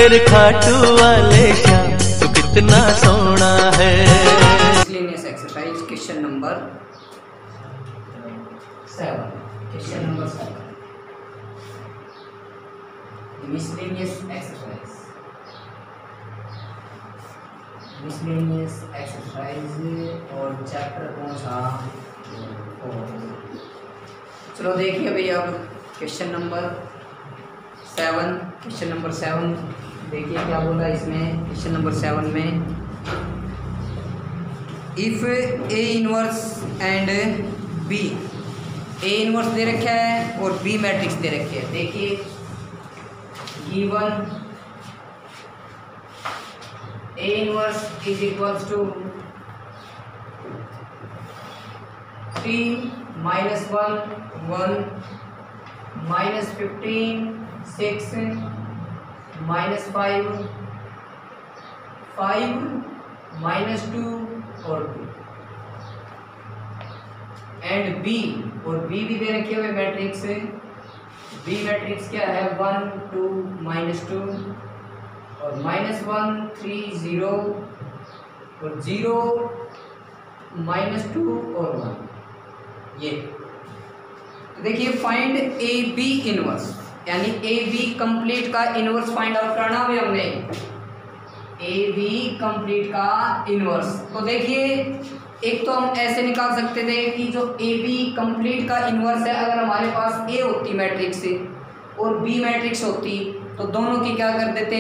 मेरे खाटू वाले श्याम तू कितना सोना है। Miscellaneous exercise question number 7। Question number 7 miscellaneous exercise. Miscellaneous exercise और चैप्टर कौन सा? चलो देखिए भैया अब क्वेश्चन नंबर 7। क्वेश्चन नंबर 7 देखिए क्या बोला इसमें। क्वेश्चन नंबर 7 में if A inverse and B, A inverse दे रखा है और बी मैट्रिक्स दे रखी है। देखिए given A inverse is equals to 3 -1 1 -15 6 -5 5 -2 और 2 एंड बी, और बी भी दे रखे हुए मैट्रिक्स। बी मैट्रिक्स क्या है? 1 2 -2 और -1 3 0 और 0 -2 और 1। ये तो देखिए फाइंड ए बी इनवर्स, यानी ए बी कंप्लीट का इनवर्स फाइंड आउट करना भी हमने। ए बी कंप्लीट का इनवर्स तो देखिए एक तो हम ऐसे निकाल सकते थे कि जो ए बी कंप्लीट का इनवर्स है, अगर हमारे पास ए होती मैट्रिक्स और बी मैट्रिक्स होती तो दोनों की क्या कर देते?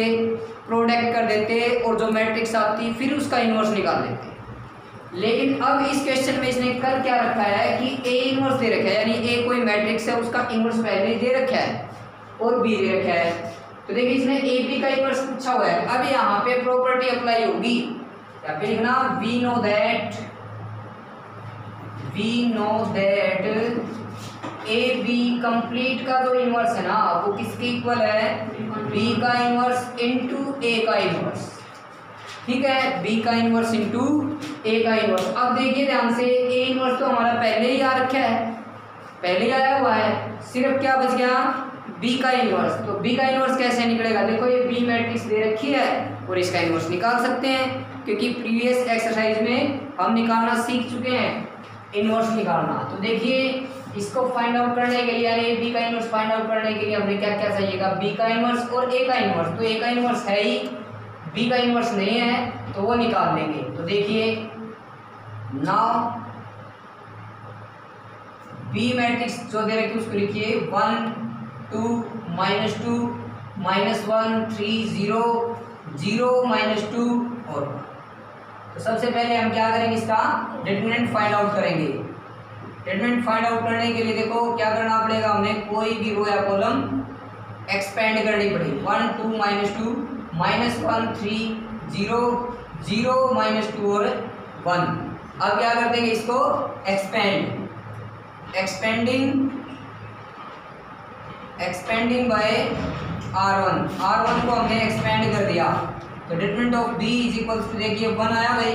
प्रोडक्ट कर देते और जो मैट्रिक्स आती फिर उसका इनवर्स निकाल देते। लेकिन अब इस क्वेश्चन में इसने कर क्या रखा है कि ए इनवर्स दे रखा है, यानी ए कोई मैट्रिक्स है उसका इनवर्स पहले दे रखा है और बी दे रखा है। तो देखिए इसने ए बी का इनवर्स पूछा हुआ है। अब यहाँ पे प्रॉपर्टी अप्लाई होगी, या फिर लिखना we know that A B complete का जो इनवर्स है ना वो किसके इक्वल है? बी का इनवर्स इंटू ए का इनवर्स। ठीक है, बी का इनवर्स इंटू ए का इनवर्स। अब देखिए ध्यान से, ए इनवर्स तो हमारा पहले ही आ रखा है, पहले ही आया हुआ है, सिर्फ क्या बच गया? बी का इनवर्स। तो बी का इनवर्स कैसे निकलेगा? देखो ये बी मैट्रिक्स दे रखी है और इसका इनवर्स निकाल सकते हैं, क्योंकि प्रीवियस एक्सरसाइज में हम निकालना सीख चुके हैं, इनवर्स निकालना। तो देखिए इसको फाइंड आउट करने के लिए, यानी बी का इनवर्स फाइंड आउट करने के लिए हमें क्या क्या चाहिएगा? बी का इनवर्स और ए का इनवर्स। तो ए का इनवर्स है ही, बी का इनवर्स नहीं है तो वो निकाल देंगे। तो देखिए नाउ बी मैट्रिक्स जो दे रखी उसको लिखिए 1 2 -2 -1 3 0 0 -2 और 1। तो सबसे पहले हम क्या करेंगे? इसका डिटरमिनेंट फाइंड आउट करेंगे। डिटरमिनेंट फाइंड आउट करने के लिए देखो क्या करना पड़ेगा, हमें कोई भी रो या कॉलम एक्सपेंड करनी पड़ेगी। 1 2 -2 -1 3 0 0 -2 और 1। अब क्या कर देंगे? इसको एक्सपेंडिंग बाय R1 को हमने एक्सपेंड कर दिया। तो determinant of B is equal to, देखिए 1 आया भाई,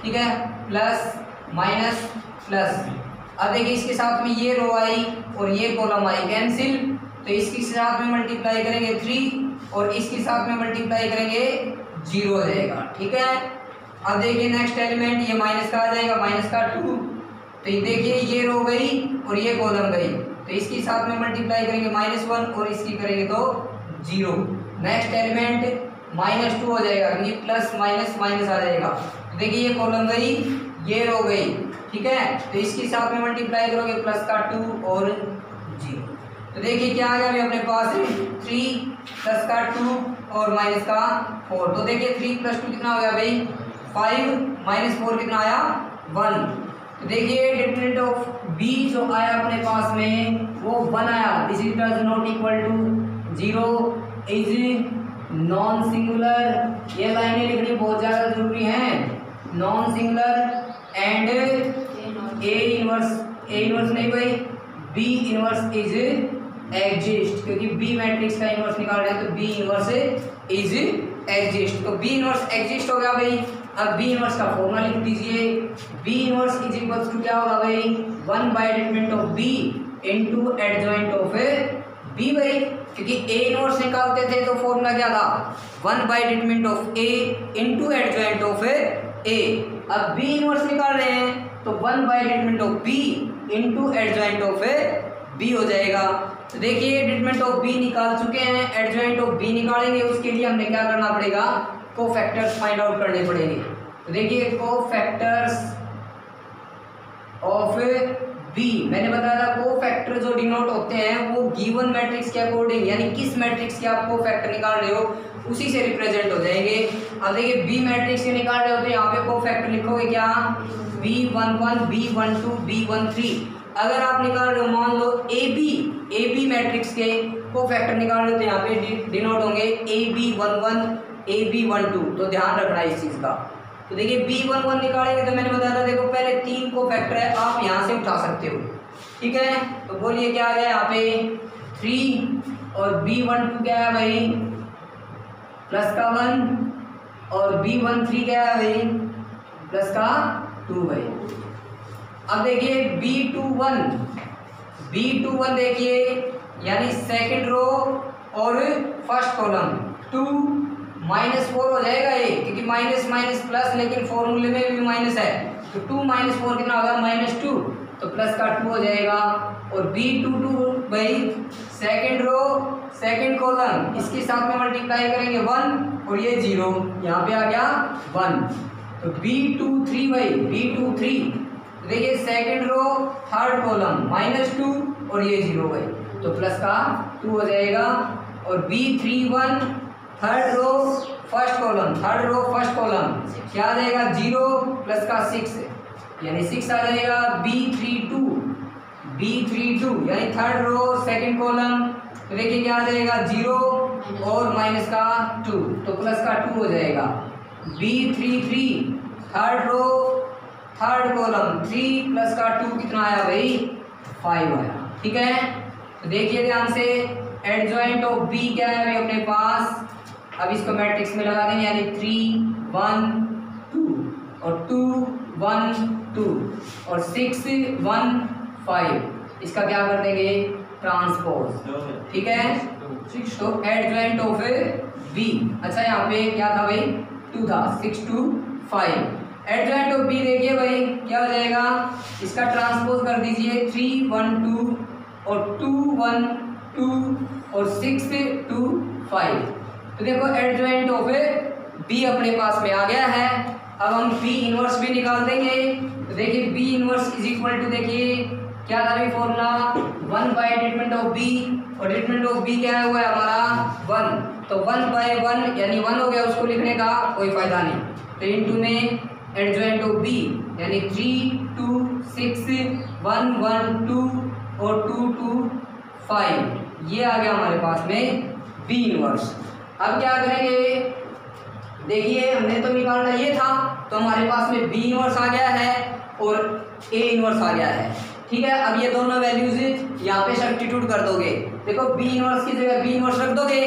ठीक है, प्लस माइनस प्लस। अब देखिए इसके साथ में ये रो आई और ये कॉलम आई, कैंसिल। तो इसके साथ में मल्टीप्लाई करेंगे 3 और इसके साथ में मल्टीप्लाई करेंगे 0 हो जाएगा। ठीक है, अब देखिए नेक्स्ट एलिमेंट ये माइनस का आ जाएगा, माइनस का 2। तो ये देखिए ये रो गई और ये कॉलम गई, तो इसके साथ में मल्टीप्लाई करेंगे -1 और इसकी करेंगे तो 0। नेक्स्ट एलिमेंट -2 हो जाएगा, क्योंकि प्लस माइनस माइनस आ जाएगा। तो देखिए ये कॉलम गई, ये रो गई, ठीक है, तो इसके साथ में मल्टीप्लाई करोगे प्लस का 2 और 0। तो देखिए क्या आ गया अभी अपने पास 3 प्लस का 2 और माइनस का 4। तो देखिए 3 + 2 कितना हो गया भाई? 5 -4 कितना आया? 1। तो देखिए डिटरमिनेंट ऑफ B जो आया अपने पास में वो 1 आया। This is not equal to 0 is non singular. ये लाइनें लिखनी बहुत ज़्यादा जरूरी हैं। Non singular and A inverse नहीं भाई, बी इनवर्स इज एग्जिस्ट, क्योंकि बी मैट्रिक्स का इनवर्स निकाल रहे हैं तो बी इनवर्स इज एग्जिस्ट। तो बी इनवर्स एग्जिस्ट हो गया भाई। अब बी इनवर्स का फॉर्मूला लिख दीजिए। B inverse is equals to क्या होगा भाई? 1 by determinant of B into adjoint of B भाई। क्योंकि ए इनवर्स निकालते थे तो फॉर्मूला क्या था, one by determinant of A into adjoint of A. अब बी इनवर्स निकाल रहे हैं तो one by determinant of B into adjoint of B हो जाएगा। तो देखिए डिटरमिनेंट ऑफ बी निकाल चुके हैं, एडजॉइंट ऑफ बी निकालेंगे, उसके लिए हमने क्या करना पड़ेगा, कोफैक्टर्स फाइंड आउट करने पड़ेंगे। तो देखिए कोफैक्टर्स ऑफ बी, मैंने बताया था कोफैक्टर जो डिनोट होते हैं वो गिवन मैट्रिक्स के अकॉर्डिंग, यानी किस मैट्रिक्स के आप कोफैक्टर निकाल रहे हो उसी से रिप्रेजेंट हो जाएंगे। अब देखिए बी मैट्रिक्स के निकाल रहे हो तो यहाँ पे कोफैक्टर लिखोगे क्या, B11 B12 B13। अगर आप निकाल रहे हो मान लो ए बी मैट्रिक्स के कोफैक्टर निकाल रहे हो तो यहाँ पे डिनोट होंगे AB11 AB12। तो ध्यान रखना इस चीज़ का। तो देखिए B11 निकालेंगे तो मैंने बताया था, देखो पहले 3 कोफैक्टर है, आप यहाँ से उठा सकते हो, ठीक है। तो बोलिए क्या आ गया यहाँ पे 3, और B12 क्या है भाई प्लस का 1, और B13 क्या है भाई प्लस का 2 भाई। अब देखिए B21 देखिए यानी सेकंड रो और फर्स्ट कॉलम 2 -4 हो जाएगा ये, क्योंकि माइनस माइनस प्लस, लेकिन फॉर्मूले में भी माइनस है तो 2 - 4 कितना होगा -2, तो प्लस का 2 हो जाएगा। और B22 भाई सेकंड रो सेकंड कॉलम, इसके साथ में मल्टीप्लाई करेंगे 1 और ये 0, यहाँ पे आ गया 1। तो B23 भाई B23 देखिए सेकंड रो थर्ड कॉलम -2 और ये 0 भाई, तो प्लस का 2 हो जाएगा। और B31 third row first column क्या आ जाएगा 0 प्लस का 6 यानी 6 आ जाएगा। B32 यानी थर्ड रो सेकंड कॉलम, तो देखिए क्या आ जाएगा 0 और माइनस का 2, तो प्लस का 2 हो जाएगा। B33 third row third column 3 plus का 2 कितना आया भाई 5 आया, ठीक है। तो देखिए ध्यान से एडजॉइंट ऑफ बी क्या है भाई अपने पास, अब इसको मैट्रिक्स में लगा देंगे, यानी 3 1 2 और 2 1 2 और 6 1 5, इसका क्या कर देंगे ट्रांसपोज, ठीक है। तो एडजॉइंट ऑफ बी, अच्छा यहाँ पे क्या था भाई 2 था, 6 2 5। एडजॉइंट ऑफ बी देखिए भाई क्या हो जाएगा, इसका ट्रांसपोज कर दीजिए 3 1 2 और 2 1 2 और 6 2 5। तो देखो एडजॉइंट ऑफ बी अपने पास में आ गया है। अब हम बी इनवर्स भी निकाल देंगे। तो देखिए B inverse is equal to, देखिए क्या था भाई फॉर्मूला 1/डिटरमिनेंट ऑफ बी, और डिटरमिनेंट ऑफ बी क्या है हुआ है हमारा 1, तो 1/1 यानी 1 हो गया, उसको लिखने का कोई फायदा नहीं। तो इनटू में एडजॉइंट ऑफ बी यानी 3 2 6 1 1 2 और 2 2 5, ये आ गया हमारे पास में बी इनवर्स। अब क्या करेंगे, देखिए हमने तो निकालना ये था, तो हमारे पास में बी इनवर्स आ गया है और ए इनवर्स आ गया है, ठीक है। अब ये दोनों वैल्यूज यहाँ पे सब्स्टिट्यूट कर दोगे, देखो बी इनवर्स की जगह बी इनवर्स रख दोगे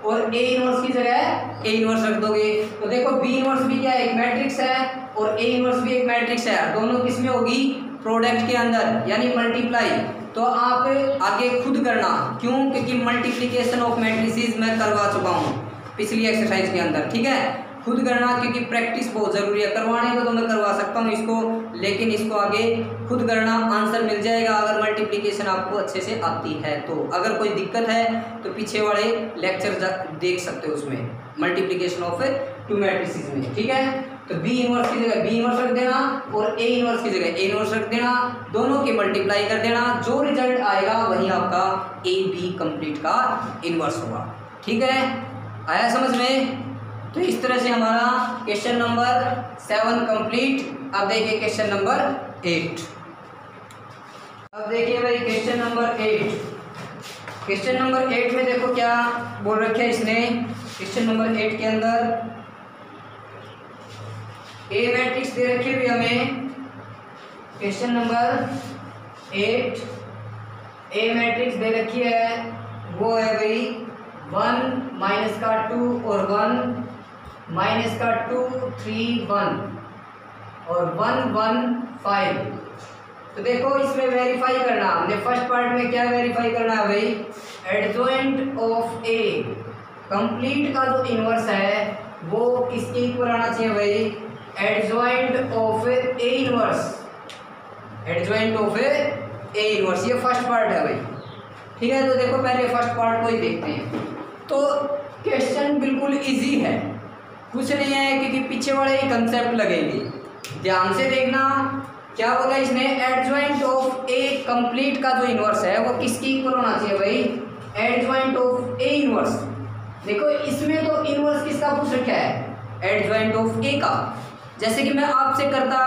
और ए इनवर्स की जगह ए इनवर्स रख दोगे। तो देखो बी इनवर्स भी क्या एक मैट्रिक्स है और ए इनवर्स भी एक मैट्रिक्स है, दोनों किस में होगी प्रोडक्ट के अंदर, यानी मल्टीप्लाई। तो आप आगे खुद करना, क्यों, क्योंकि मल्टीप्लिकेशन ऑफ मैट्रिसेस मैं करवा चुका हूँ पिछली एक्सरसाइज के अंदर, ठीक है। खुद करना क्योंकि प्रैक्टिस बहुत ज़रूरी है, करवाने को तो मैं करवा सकता हूँ इसको, लेकिन इसको आगे खुद करना, आंसर मिल जाएगा अगर मल्टीप्लिकेशन आपको अच्छे से आती है तो। अगर कोई दिक्कत है तो पीछे वाले लेक्चर देख सकते हो उसमें, मल्टीप्लिकेशन ऑफ 2 मैट्रिसेस में, ठीक है। तो बी इनवर्स की जगह बी इनवर्स रख देना और ए इनवर्स की जगह ए इनवर्स रख देना, दोनों के मल्टीप्लाई कर देना, जो रिजल्ट आएगा वही आपका ए बी कंप्लीट का इनवर्स होगा, ठीक है। आया समझ में? तो इस तरह से हमारा क्वेश्चन नंबर 7 कंप्लीट। अब देखिए क्वेश्चन नंबर 8। अब देखिए भाई क्वेश्चन नंबर 8। क्वेश्चन नंबर 8 में देखो क्या बोल रखे है इसने। क्वेश्चन नंबर 8 के अंदर ए मैट्रिक्स दे रखी हुई हमें। क्वेश्चन नंबर 8 ए मैट्रिक्स दे रखी है, वो है भाई 1 माइनस का 2 और 1 माइनस का 2 3 1 और 1 1 5। तो देखो इसमें वेरीफाई करना हमने फर्स्ट पार्ट में क्या वेरीफाई करना है भाई, एडजॉइंट ऑफ ए कंप्लीट का जो इनवर्स है वो किसके इक्वल आना चाहिए भाई, adjoint of A inverse, adjoint of A inverse, ये फर्स्ट पार्ट है भाई। ठीक है, तो देखो पहले फर्स्ट पार्ट को ही देखते हैं। तो क्वेश्चन बिल्कुल इजी है, कुछ नहीं है क्योंकि पीछे वाले ही कंसेप्ट लगेंगे। ध्यान से देखना क्या बोला इसने, एडजॉइंट ऑफ ए कंप्लीट का जो इनवर्स है वो किसकी इक्वल होना चाहिए भाई, एडजॉइंट ऑफ ए इनवर्स। देखो इसमें तो इनवर्स किसका पूछ रखा है, एडजॉइंट ऑफ ए का। जैसे कि मैं आपसे करता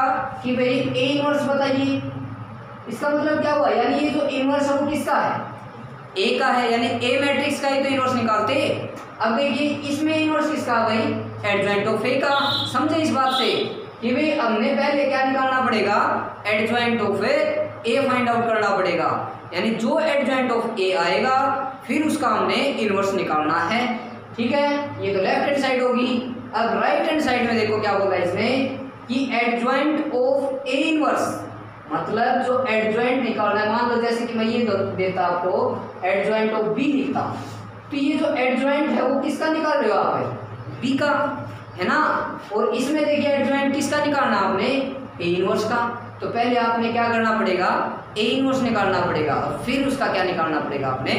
कि भाई ए इनवर्स बताइए, इसका मतलब क्या हुआ, यानी ये जो इनवर्स है वो किसका है, ए का है, यानी ए मैट्रिक्स का ही तो इनवर्स निकालते। अब देखिए इसमें इनवर्स किसका है भाई, एडजॉइंट ऑफ ए का। समझे इस बात से कि भाई हमने पहले क्या निकालना पड़ेगा, adjoint of A find out करना पड़ेगा, यानी जो एडजॉइंट ऑफ ए आएगा फिर उसका हमने इनवर्स निकालना है। ठीक है, ये तो लेफ्ट हैंड साइड होगी। अब राइट हैंड साइड में देखो क्या बोला इसने कि एडजॉइंट ऑफ ए इनवर्स, मतलब जो एडजॉइंट निकालना है, मान लो जैसे कि मैं ये देता आपको एडजॉइंट ऑफ बी लिखता हूँ, तो ये जो एडजॉइंट है वो किसका निकाल रहे हो आप, बी का, है ना। और इसमें देखिए एडजॉइंट किसका निकालना आपने, ए इनवर्स का। तो पहले आपने क्या करना पड़ेगा, ए इनवर्स निकालना पड़ेगा और फिर उसका क्या निकालना पड़ेगा आपने,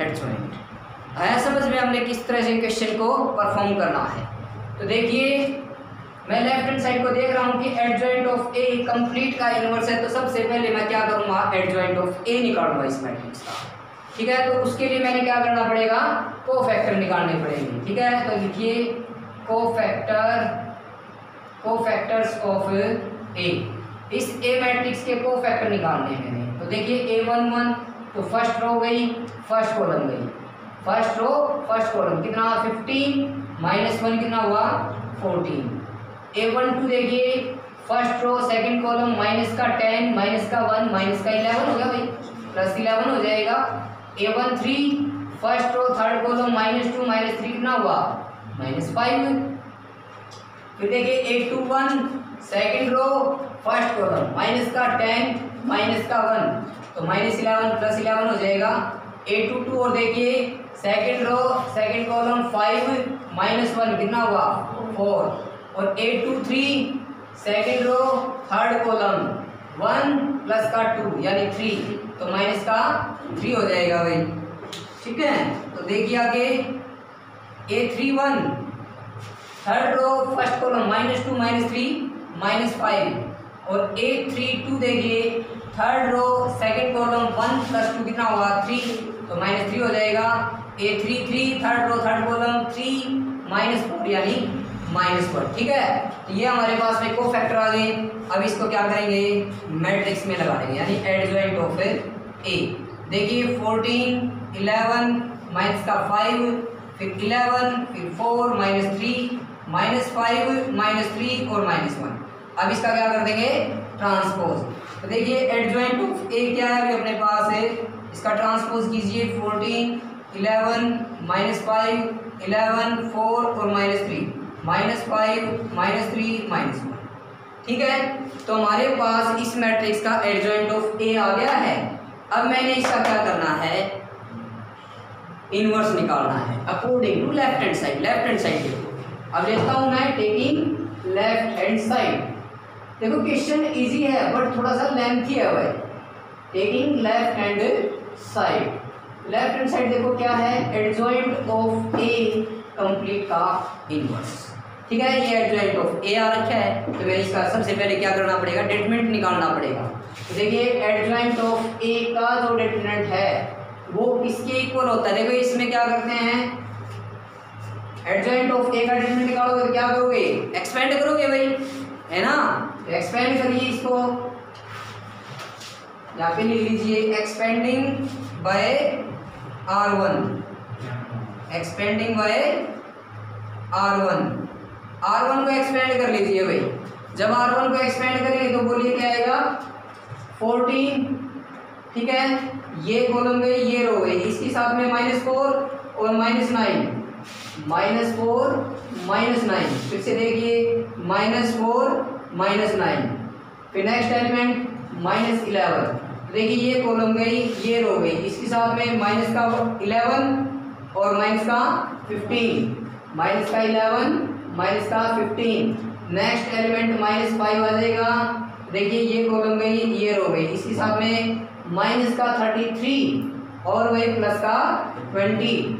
एडजॉइंट। आया समझ में हमने किस तरह से क्वेश्चन को परफॉर्म करना है। तो देखिए मैं लेफ्ट हैंड साइड को देख रहा हूँ कि एडजॉइंट ऑफ ए कंप्लीट का इनवर्स है, तो सबसे पहले मैं क्या करूँगा, एडजॉइंट ऑफ ए निकालूंगा इस मैट्रिक्स का। ठीक है, तो उसके लिए मैंने क्या करना पड़ेगा, कोफैक्टर निकालने पड़ेंगे। ठीक है, तो लिखिए कोफैक्टर्स ऑफ ए, इस ए मैट्रिक्स के कोफैक्टर निकालने हैं मैंने। तो देखिए A11 तो फर्स्ट रो गई, फर्स्ट कॉलम गई, फर्स्ट रो फर्स्ट कॉलम कितना 15 -1 कितना हुआ 14। A12 देखिए first row second column minus का 10 माइनस का 1 माइनस का 11 हो गया भाई, प्लस 11 हो जाएगा। A13 first row third column -2 -3 कितना हुआ -5। फिर देखिए A21 second row first column minus का 10 माइनस का 1 तो -11 प्लस 11 हो जाएगा। A22 और देखिए सेकंड रो सेकंड कॉलम 5 -1 कितना हुआ 4 और A23 second row third column 1 plus का 2 यानी 3 तो माइनस का 3 हो जाएगा भाई। ठीक है, तो देखिए आगे A31 third row first column -2 -3 -5 और A32 देखिए थर्ड रो सेकंड कॉलम 1 + 2 कितना हुआ 3 तो -3 हो जाएगा। A33 third row third column 3 -4 यानी -1। ठीक है, तो ये हमारे पास में कोफैक्टर आ गए। अब इसको क्या करेंगे मैट्रिक्स में लगा देंगे यानी एडजॉइंट ऑफ ए। देखिए 14 11 माइनस का 5 फिर 11 फिर 4 -3 -5 -3 और -1। अब इसका क्या कर देंगे ट्रांसपोज। तो देखिए एडजॉइंट ऑफ ए क्या है अभी अपने पास है, इसका ट्रांसपोज कीजिए 14 11 -5 11 4 और -3 -5 -3 -1। ठीक है, तो हमारे पास इस मैट्रिक्स का एडजॉइंट ऑफ ए आ गया है। अब मैंने इसका क्या करना है इनवर्स निकालना है according to left hand side. Left hand side देखो, अब लेता हूं मैं टेकिंग लेफ्ट हैंड साइड। देखो क्वेश्चन इजी है बट थोड़ा सा लेंथी है भाई। Taking left hand side, left hand side देखो क्या है एडजॉइंट ऑफ ए कंप्लीट का इनवर्स। ठीक है, ये एडजॉइंट ऑफ ए आ रखा है तो मैं इसका सबसे पहले क्या करना पड़ेगा डिटरमिनेंट निकालना पड़ेगा। तो देखिए एडजॉइंट ऑफ ए का जो डिटरमिनेंट है वो किसके इक्वल होता है। देखो इसमें क्या करते हैं एडजॉइंट ऑफ ए का डिटरमिनेंट निकालोगे तो क्या करोगे एक्सपेंड करोगे भाई, है ना। तो एक्सपेंड करिए इसको, यहाँ पे लिख लीजिए expanding bye R1, expanding bye R1 को एक्सपेंड कर लीजिए भाई। जब R1 को एक्सपेंड करेंगे तो बोलिए क्या आएगा 14। ठीक है, ये कॉलम गई ये रो गई, इसके साथ में -4 और -9 -4 -9 फिर से देखिए -4 -9 फिर नेक्स्ट एलिमेंट -11। देखिए ये कॉलम गई, ये रो गई, इसके साथ में माइनस का 11 और माइनस का 15, माइनस का 11 माइनस का 15। नेक्स्ट एलिमेंट -5 आ जाएगा। देखिए ये कॉलम गई, ये रो गई, इसके साथ में माइनस का 33 और वही प्लस का 20।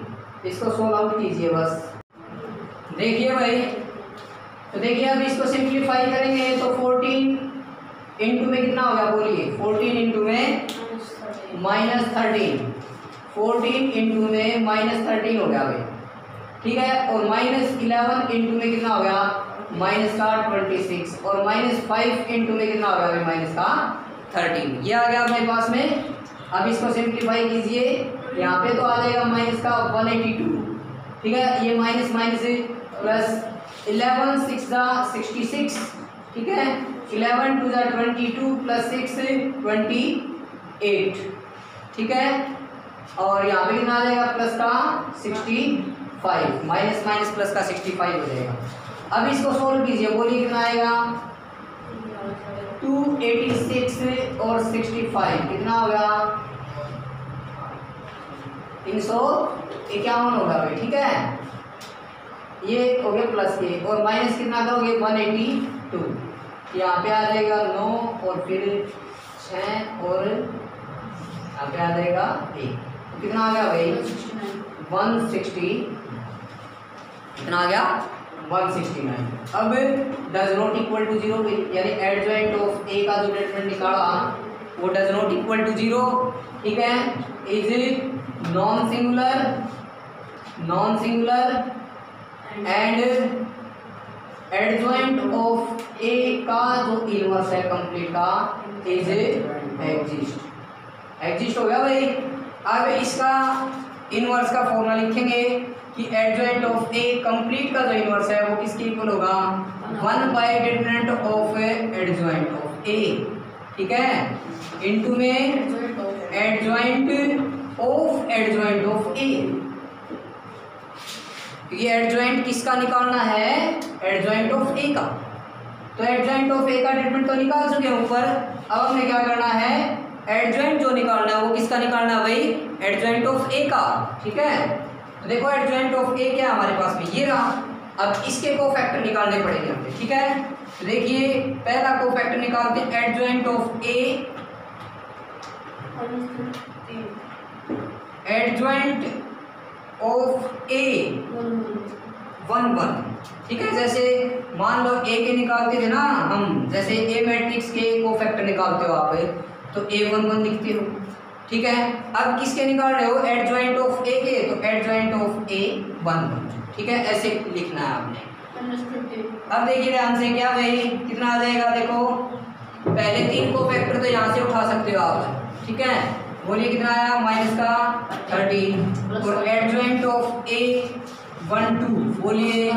इसको सोल्व आउट कीजिए बस। देखिए भाई, तो देखिए अब इसको सिंप्लीफाई करेंगे तो 14 इंटू में कितना होगा बोलिए, 14 इंटू में -13, 14 इंटू में -13 हो गया भाई, ठीक है। और -11 इंटू में कितना हो गया, माइनस का 26, और -5 इंटू में कितना हो गया भाई, माइनस का 13। ये आ गया अपने पास में। अब इसको सिंप्लीफाई कीजिए, यहाँ पे तो आ जाएगा माइनस का 182, ठीक है। ये माइनस माइनस प्लस 11 6 66, ठीक है। 11 2 22 प्लस 6 28, ठीक है। और यहाँ पे कितना आ जाएगा, प्लस का 65, माइनस माइनस प्लस का 65 हो जाएगा। अब इसको सोल्व कीजिए, बोलिए कितना आएगा, 286 और 65 कितना होगा, 351 होगा भाई, ठीक है। ये हो गया प्लस के, और माइनस कितना करोगे, 182, यहाँ पे आ जाएगा 9 और फिर 6 और यहाँ पे आ जाएगा 1, तो कितना आ गया भाई, 160, कितना आ गया, 169। अब डज नॉट इक्वल टू 0, यानी एडजॉइंट ऑफ ए का जो स्टेटमेंट निकाला वो डज नॉट इक्वल टू 0, ठीक है। Is non singular and adjoint of A का जो इनवर्स है कंप्लीट का इज एग्जिस्ट हो गया भाई। अब इसका इनवर्स का फॉर्मूला लिखेंगे कि एडजॉइंट ऑफ ए कंप्लीट का जो इनवर्स है वो किसके इक्वल होगा, 1/डिटरमिनेंट ऑफ एडजॉइंट ऑफ ए, ठीक है, इनटू में एडजॉइंट ऑफ ए। ये एडजॉइंट किसका निकालना है, एडजॉइंट ऑफ ए का। तो एडजॉइंट ऑफ ए का डिटरमिनेंट तो निकाल चुके हैं ऊपर, अब हमें क्या करना है, एडजॉइंट जो निकालना है वो किसका निकालना है भाई, एडजॉइंट ऑफ ए का, ठीक है। तो देखो एडजॉइंट ऑफ ए क्या है हमारे पास में, ये रहा। अब इसके कोफैक्टर निकालने पड़ेंगे हमें, ठीक है। तो देखिए पहला कोफैक्टर निकालते हैं, adjoint of A, adjoint of A 1 ठीक है। जैसे मान लो ए के निकालते थे ना हम, जैसे ए मैट्रिक्स के कोफैक्टर निकालते हो आप, तो A11 लिखते हो, ठीक है। अब किसके निकाल रहे हो, एडजॉइंट ऑफ ए के, तो एडजॉइंट ऑफ A11, ठीक है, ऐसे लिखना है आपने। अब देखिए ध्यान से, क्या भाई कितना आ जाएगा, देखो पहले 3 कोफैक्टर तो यहाँ से उठा सकते हो आप, ठीक है। बोलिए कितना आया, माइनस का 13, और एडजॉइंट ऑफ A12 बोलिए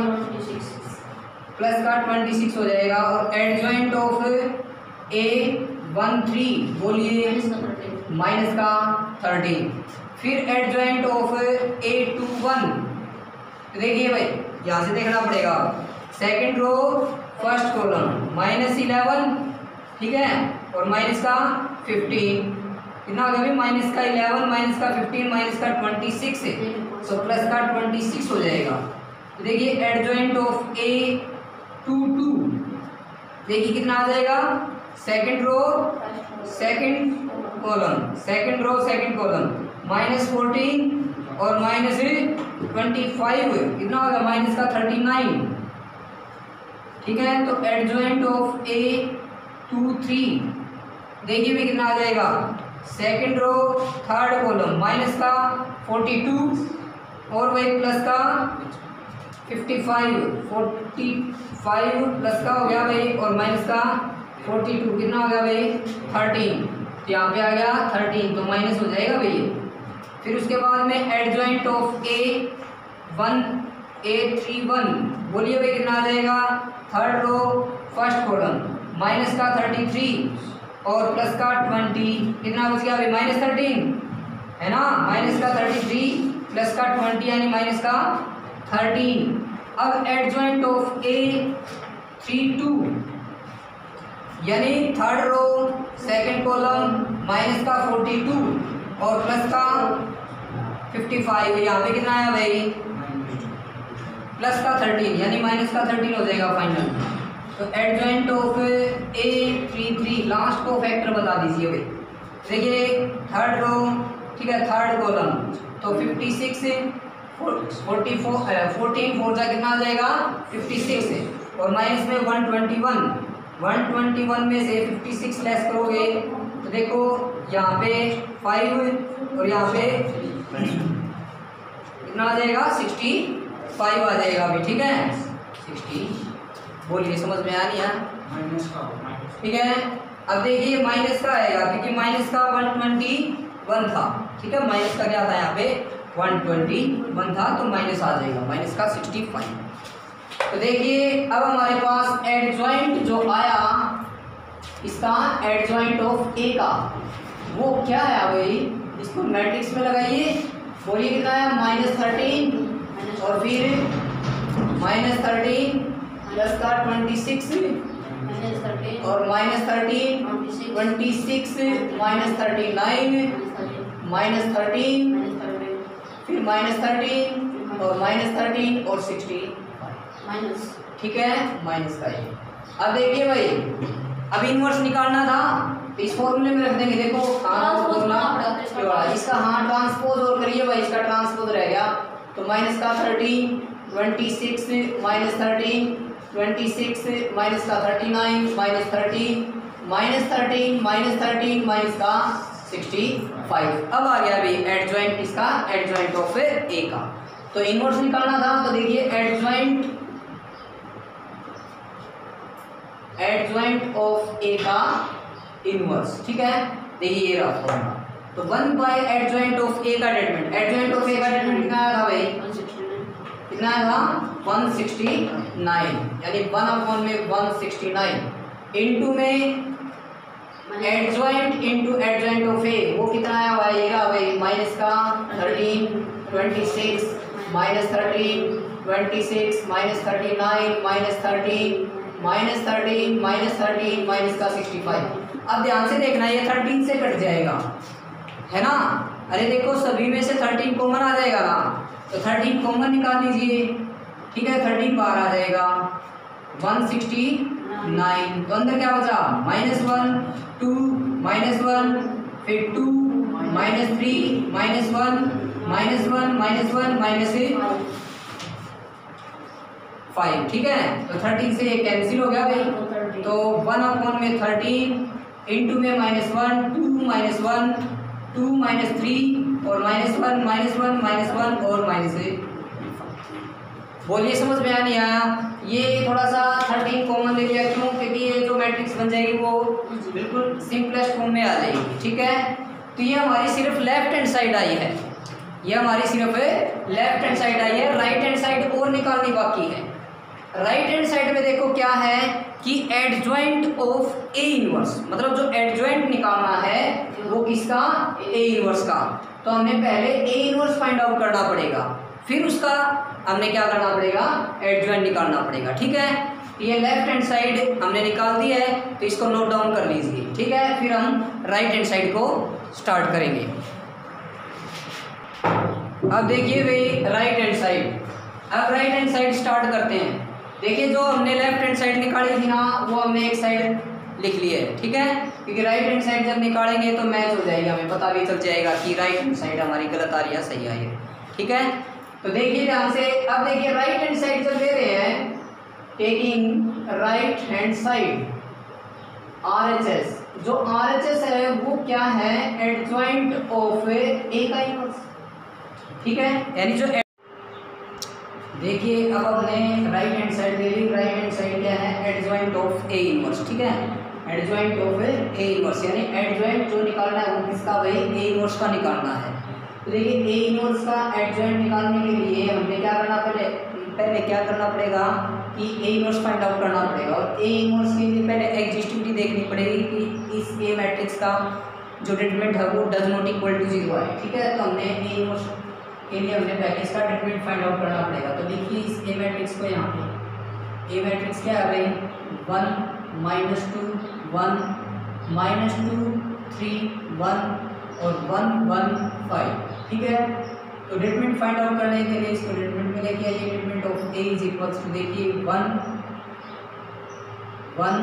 प्लस का 26 हो जाएगा, और एडजॉइंट ऑफ A13 बोलिए माइनस का 13, फिर एडजॉइंट ऑफ A21, देखिए भाई यहाँ से देखना पड़ेगा, सेकंड रो फर्स्ट कॉलम -11, ठीक है, और माइनस का 15, कितना हो गया भाई, माइनस का 11 माइनस का 15 माइनस का 26, तो प्लस का 26 हो जाएगा। तो देखिए एडजॉइंट ऑफ A22, देखिए कितना आ जाएगा, सेकंड रो सेकंड कॉलम -14 और -25, कितना होगा, माइनस का 39, ठीक है। तो एडजॉइंट ऑफ A23, देखिए भी कितना आ जाएगा, second row third column minus का 42 और वही प्लस का 45 प्लस का हो गया भाई, और माइनस का 42, कितना हो गया भाई, 13, तो यहाँ पे आ गया 13, तो माइनस हो जाएगा भाई। फिर उसके बाद में एडजॉइंट ऑफ A31 बोलिए भाई कितना आ जाएगा, third row first column minus का 33 और प्लस का 20, कितना बच गया भाई, -13 है ना, माइनस का 33 प्लस का 20 यानी माइनस का 13। अब एडजॉइंट ऑफ A32 यानी third row second column minus का 42 और प्लस का 55, यहाँ पे कितना आया भाई प्लस का 13, यानी माइनस का 13 हो जाएगा फाइनल। तो एडजॉइंट ऑफ A33 लास्ट को फैक्टर बता दीजिए भाई। देखिए थर्ड रो, ठीक है, थर्ड कॉलम तो 56 44 14 4 जा कितना आ जाएगा 56 और माइनस में 121 में से 56 लेस करोगे तो देखो यहाँ पे 5 और यहाँ पे कितना आ जाएगा 65 आ जाएगा अभी, ठीक है 60। बोलिए समझ में आ रही है माइनस का ठीक है। अब देखिए माइनस का आएगा क्योंकि माइनस का 121 था, ठीक है, माइनस का क्या था यहाँ पे 121 था तो माइनस आ जाएगा माइनस का 65। तो देखिए अब हमारे पास एडजॉइंट जो आया इसका एडजॉइंट ऑफ ए का वो क्या है भाई, इसको मैट्रिक्स में लगाइए। बोलिए कितना है -13 और फिर -13 प्लस का 26 और -13 26 -39 -13 फिर -13 और -13 और 60 माइनस, ठीक है माइनस का ये। अब देखिए भाई अब इनवर्स निकालना था तो इस फॉर्मूले में रख देंगे। देखो ट्रांसपोज करना पड़ेगा इसका, हाँ ट्रांसपोज और करिए भाई, इसका ट्रांसपोज रह गया तो माइनस का 13 26 -13 26 माइनस का 39 -13 -13 माइनस का 65। अब आ गया भाई एडजॉइंट इसका एडजॉइंट ऑफ ए का। तो इनवर्स निकालना था तो देखिए एडजॉइंट ऑफ ए का इनवर्स, ठीक है, देखिए ये रहा फॉर्मूला। तो 1 बाय एडजॉइंट ऑफ ए का डिटरमिनेंट, एडजॉइंट ऑफ ए का डिटरमिनेंट कितना आया था भाई, कितना आया था 169, यानी 1/1 में 169 इनटू में एडजॉइंट इनटू एडजॉइंट ऑफ ए वो कितना आया हुआ ये रहा भाई माइनस का 13 26 -13 26 -39 -13 माइनस का 65। अब ध्यान से देखना ये 13 से कट जाएगा है ना, अरे देखो सभी में से 13 कॉमन आ जाएगा ना, तो 13 कॉमन निकाल लीजिए, ठीक है 13 बाहर आ जाएगा 169। तो अंदर क्या बचा -1 2 -1 फिर 2 -3 -1 -5, ठीक है। तो 13 से ये कैंसिल हो गया भाई, तो 1/1 में 13 इनटू में -1 2 -1 2 -3 और -1 और -1 बोलिए समझ में आ नहीं आया। ये थोड़ा सा 13 कॉमन ले लिया, क्यों, क्योंकि ये जो मैट्रिक्स बन जाएगी वो बिल्कुल सिंपलेस्ट फॉर्म में आ जाएगी, ठीक है। तो ये हमारी सिर्फ लेफ्ट हैंड साइड आई है, ये हमारी सिर्फ लेफ्ट हैंड साइड आई है, राइट हैंड साइड और निकालनी बाकी है। राइट हैंड साइड में देखो क्या है कि एडजॉइंट ऑफ ए इनवर्स, मतलब जो एडजॉइंट निकालना है वो किसका, ए इनवर्स का। तो हमने पहले ए इनवर्स फाइंड आउट करना पड़ेगा, फिर उसका हमने क्या करना पड़ेगा, एडजॉइंट निकालना पड़ेगा, ठीक है। ये लेफ्ट हैंड साइड हमने निकाल दी है तो इसको नोट डाउन कर लीजिए, ठीक है। फिर हम राइट हैंड साइड को स्टार्ट करेंगे। अब देखिए भाई राइट हैंड साइड, अब राइट हैंड साइड स्टार्ट करते हैं। देखिए जो हमने लेफ्ट हैंड साइड निकाली थी ना वो हमने एक साइड लिख ली है, ठीक है, क्योंकि राइट हैंड साइड जब निकालेंगे तो मैच हो जाएगा, हमें पता भी चल जाएगा कि राइट हैंड साइड हमारी गलत आ रही है सही आई है, ठीक है। तो देखिए ध्यान से, अब देखिए राइट हैंड साइड जब ले रहे हैं, taking right hand side RHS, जो RHS है वो क्या है, एडजॉइंट ऑफ ए का इनवर्स, ठीक है, यानी जो देखिए अब हमने राइट हैंड साइड ले ली, राइट हैंड साइड क्या है, एडजॉइंट ऑफ ए इनवर्स, ठीक है, एडजॉइंट ऑफ ए इनवर्स, यानी एडजॉइंट जो निकालना है वो किसका भाई, ए इनवर्स का निकालना है। तो देखिए ए इनवर्स का एडजॉइंट निकालने के लिए हमने क्या करना, पहले क्या करना पड़ेगा कि ए इनवर्स फाइंड आउट करना पड़ेगा, और ए इनवर्स के लिए पहले एग्जिस्टिविटी देखनी पड़ेगी कि इस ए मैट्रिक्स का जो डिटरमिनेंट है वो डज नॉट इक्वल टू 0 है, ठीक है। तो हमने ए इनवर्स के लिए हमने पहले इसका डिटरमिनेंट फाइंड आउट करना पड़ेगा। तो देखिए इस ए मैट्रिक्स को, यहाँ पे ए मैट्रिक्स क्या है भाई 1 -2 1 -2 3 1 और 1 1 5। ठीक है, तो डिटरमिनेंट फाइंड आउट करने के लिए इसको डिटरमिनेंट में लेके आइए। Determinant of A is equals to देखिए 1 1,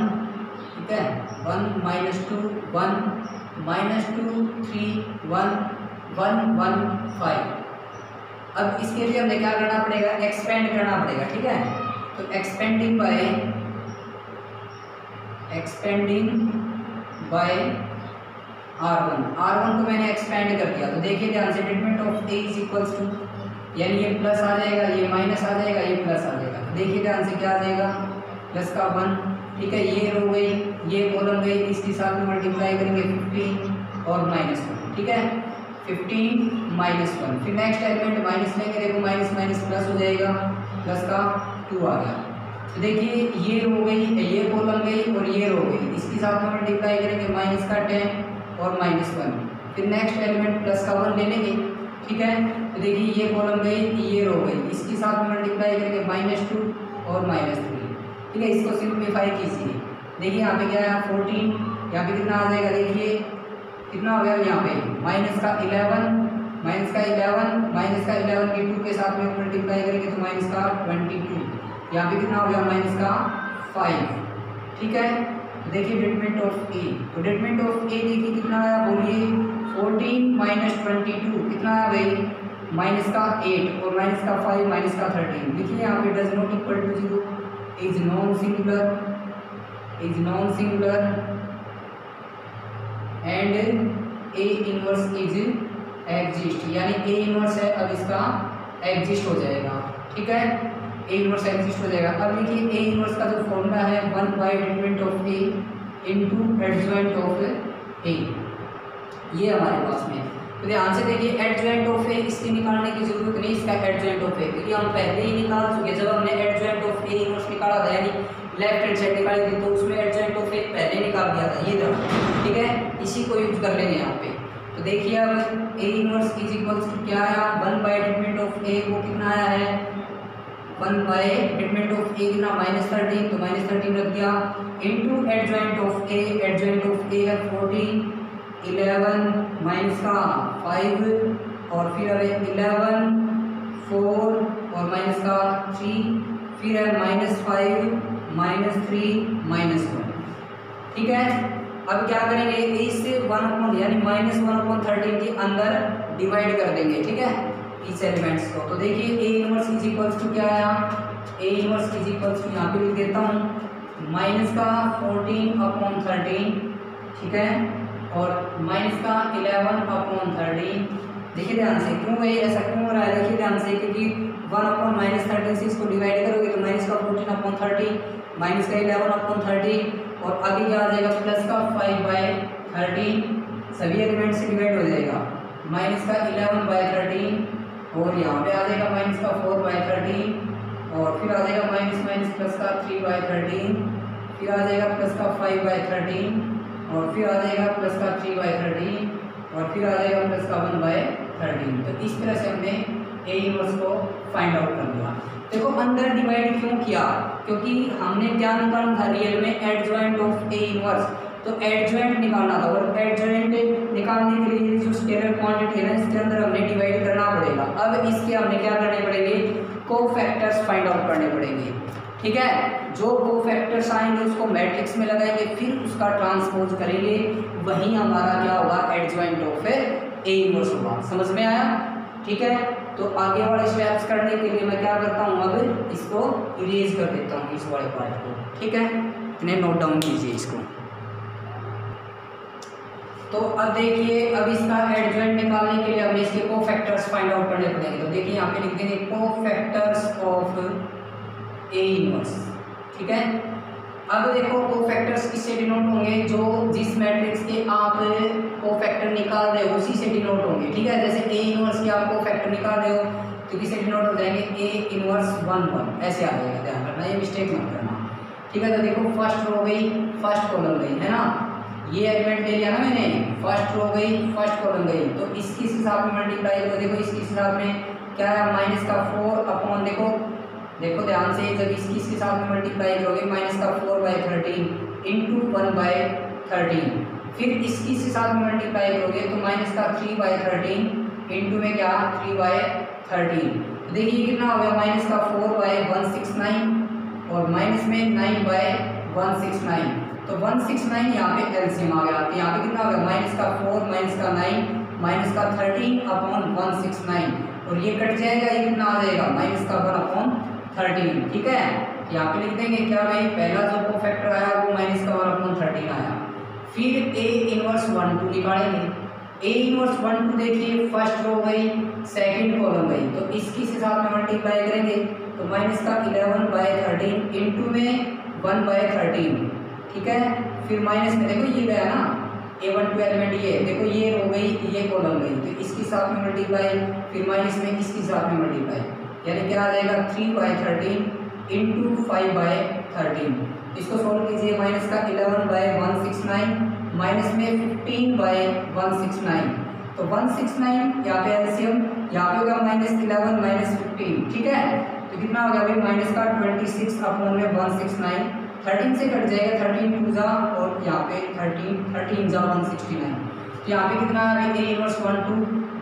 ठीक है, 1 -2 1 -2 3 1 1 1 5। अब इसके लिए हमें क्या करना पड़ेगा, एक्सपेंड करना पड़ेगा। ठीक है, तो एक्सपेंडिंग बाय R1 को मैंने एक्सपेंड कर दिया। तो देखिए ध्यान से, determinant of A is equals to, यानी ये प्लस आ जाएगा, ये माइनस आ जाएगा, ये प्लस आ जाएगा। तो देखिए ध्यान से क्या आ जाएगा, प्लस का 1, ठीक है, ये रो गई, ये कॉलम गई, इसके साथ में मल्टीप्लाई करेंगे 15 और -1, ठीक है, 15 -1। फिर नेक्स्ट एलिमेंट माइनस लेंगे, देखो माइनस माइनस प्लस हो जाएगा, प्लस का 2 आ गया। तो देखिए ये रो गई, ये कॉलम गई और ये रो गई, इसके साथ में मल्टीप्लाई करेंगे माइनस का 10 और -1। फिर नेक्स्ट एलिमेंट प्लस का 1 ले लेंगे, ठीक है, तो देखिए ये कॉलम गई, ये रो गई, इसके साथ में मल्टीप्लाई करेंगे -2 और -3। ठीक है, इसको सिंप्लीफाई कीजिए। देखिए यहाँ पे क्या है 14, यहाँ पे कितना आ जाएगा, देखिए कितना हो गया यहाँ पे माइनस का 11 के 2 के साथ में मल्टीप्लाई करेंगे तो माइनस का 22, यहाँ पे कितना हो गया माइनस का 5। ठीक है, देखिए डिटरमिनेंट ऑफ ए, तो डिटरमिनेंट ऑफ ए देखिए कितना आया, बोलिए 14 - 22 कितना आया भाई, माइनस का 8 और माइनस का 5 माइनस का 13। देखिए यहाँ पे does not equal to 0, is non singular and A inverse is exist, यानी ए इनवर्स है, अब इसका एग्जिस्ट हो जाएगा। ठीक है, ए इनवर्स एग्जिस्ट हो जाएगा। अब देखिए ए इनवर्स का जो फॉर्मूला है one by determinant of A into adjoint of A, ये हमारे पास में है। तो ध्यान से देखिए, एडजॉइंट ऑफ ए इसकी निकालने की जरूरत नहीं, इसका एडजॉइंट ऑफ ए क्योंकि हम पहले ही निकाल चुके। जब हमने एडजॉइंट ऑफ ए इनवर्स निकाला था, यानी लेफ्ट हैंड साइड निकाली थी, तो उसमें एडजॉइंट ऑफ ए पहले निकाल दिया था, ये था। ठीक है, इसी को यूज कर लेंगे यहाँ पे। तो देखिए अब A inverse is equals to क्या आया, 1/डिटरमिनेंट ऑफ ए वो कितना आया है, 1/डिटरमिनेंट ऑफ ए कितना -13, तो -13 रख दिया, इनटू एडजॉइंट ऑफ ए है 14 11 माइनस का 5 और फिर है 11 4 और माइनस का 3, फिर है -5 -3 -1। ठीक है, अब क्या करेंगे, इस 1 यानी -1/13 के अंदर डिवाइड कर देंगे। ठीक है, इस एलिमेंट्स को। तो देखिए A inverse is equals to क्या आया, A inverse is equals to यहाँ पे लिख देता हूँ माइनस का 14/13, ठीक है, और माइनस का 11/13। देखिए ध्यान से, क्यों भाई ऐसा क्यों हो रहा है, देखिए ध्यान से, क्योंकि 1/-13 से इसको डिवाइड करोगे तो माइनस का 14/13 माइनस का 11/13 और आगे क्या आ जाएगा प्लस का 5/13, सभी एलिमेंट से डिवाइड हो जाएगा, माइनस का 11/13 और यहाँ पे आ जाएगा माइनस का 4/13 और फिर आ जाएगा माइनस प्लस का 3/13, फिर आ जाएगा प्लस का 5/13 और फिर आ जाएगा प्लस का 3/13 और फिर आ जाएगा प्लस का 1/13। तो इस तरह से हमने ए इनवर्स को फाइंड आउट कर लिया। देखो अंदर डिवाइड क्यों किया, क्योंकि हमने क्या निकालना था रियल में, एडजॉइंट ऑफ ए इनवर्स। तो एडजॉइंट निकालना था और एडजॉइंट निकालने के लिए जो स्केलर क्वांटिटी है ना, इसके अंदर हमने डिवाइड करना पड़ेगा। अब इसके हमने क्या करने पड़ेंगे, कोफैक्टर्स फाइंड आउट करने पड़ेंगे। ठीक है, जो कोफैक्टर्स आएंगे उसको मैट्रिक्स में लगाएंगे, फिर उसका ट्रांसपोज करेंगे, वहीं हमारा क्या होगा, एडजॉइंट ऑफ ए इनवर्स होगा। समझ में आया? ठीक है, तो आगे वाले स्टेप्स करने के लिए मैं क्या करता हूँ, अब इसको इरेज कर देता हूँ इस वाले पार्ट को। ठीक है, इन्हें नोट डाउन कीजिए इसको। तो अब देखिए, अब इसका एडजॉइंट निकालने के लिए हमें इसके कोफैक्टर्स फाइंड आउट करने पड़ेंगे। तो देखिए यहाँ पे लिख देंगे कोफैक्टर्स ऑफ ए इनवर्स। ठीक है, अब देखो कोफैक्टर्स किससे डिनोट होंगे, जो जिस मैट्रिक्स के आप कोफैक्टर निकाल रहे हो उसी से डिनोट होंगे। ठीक है, जैसे ए इनवर्स के आप कोफैक्टर निकाल रहे हो तो किससे डिनोट हो जाएंगे, ए इनवर्स 1 1 ऐसे आ जाएगा, ध्यान रखना, ये मिस्टेक मत करना। ठीक है, तो देखो फर्स्ट रो गई, फर्स्ट कॉलम गई, है ना, ये एलिमेंट ले लिया ना मैंने, फर्स्ट रो गई, फर्स्ट कॉलम गई, तो इसके हिसाब में मल्टीप्लाई करो। देखो इसके हिसाब में क्या है, -4 अपॉन देखो देखो ध्यान से, जब इसकी इसके साथ में मल्टीप्लाई करोगे माइनस का 4/13 इंटू 1/13, फिर इसकी इसके साथ में मल्टीप्लाई करोगे तो माइनस का 3/13 इंटू में क्या 3/13। देखिए कितना हो गया, माइनस का 4/169 और माइनस में 9/169, तो 169 यहाँ पे एलसीएम आ गया। तो यहाँ पे कितना हो गया, माइनस का 4 माइनस का 9 माइनस का 13/169, और ये कट जाएगा, ये कितना आ जाएगा माइनस का 1/13। ठीक है, यहाँ पे लिख देंगे क्या भाई, पहला जो कोफैक्टर आया वो माइनस का 1/13 आया। फिर A इनवर्स 1 2 निकालेंगे। A इनवर्स 1 2 देखिए, फर्स्ट रो गई, सेकंड कॉलम गई, तो इसकी के साथ में मल्टीप्लाई करेंगे तो माइनस का 11/13 इंटू में 1/13। ठीक है, फिर माइनस में देखो ये गया ना, A1 2 एलिमेंट ये देखो, ये हो गई, ये कॉलम गई, तो इसके साथ में मल्टीप्लाई, फिर माइनस में इसके साथ में मल्टीप्लाई, यानी क्या आ जाएगा 3/13 इंटू 5/13। इसको सोल्व कीजिए, माइनस का 11/169 माइनस में 15/169, तो 169 यहाँ पे एलसीएम, यहाँ पे होगा -11 -15। ठीक है, तो कितना हो गया भाई, माइनस का 26/169, 13 से कट जाएगा, 13 2 जा, और यहाँ पे 13 जा 169। तो यहाँ पे कितना आ रहा है, A इनवर्स 1 2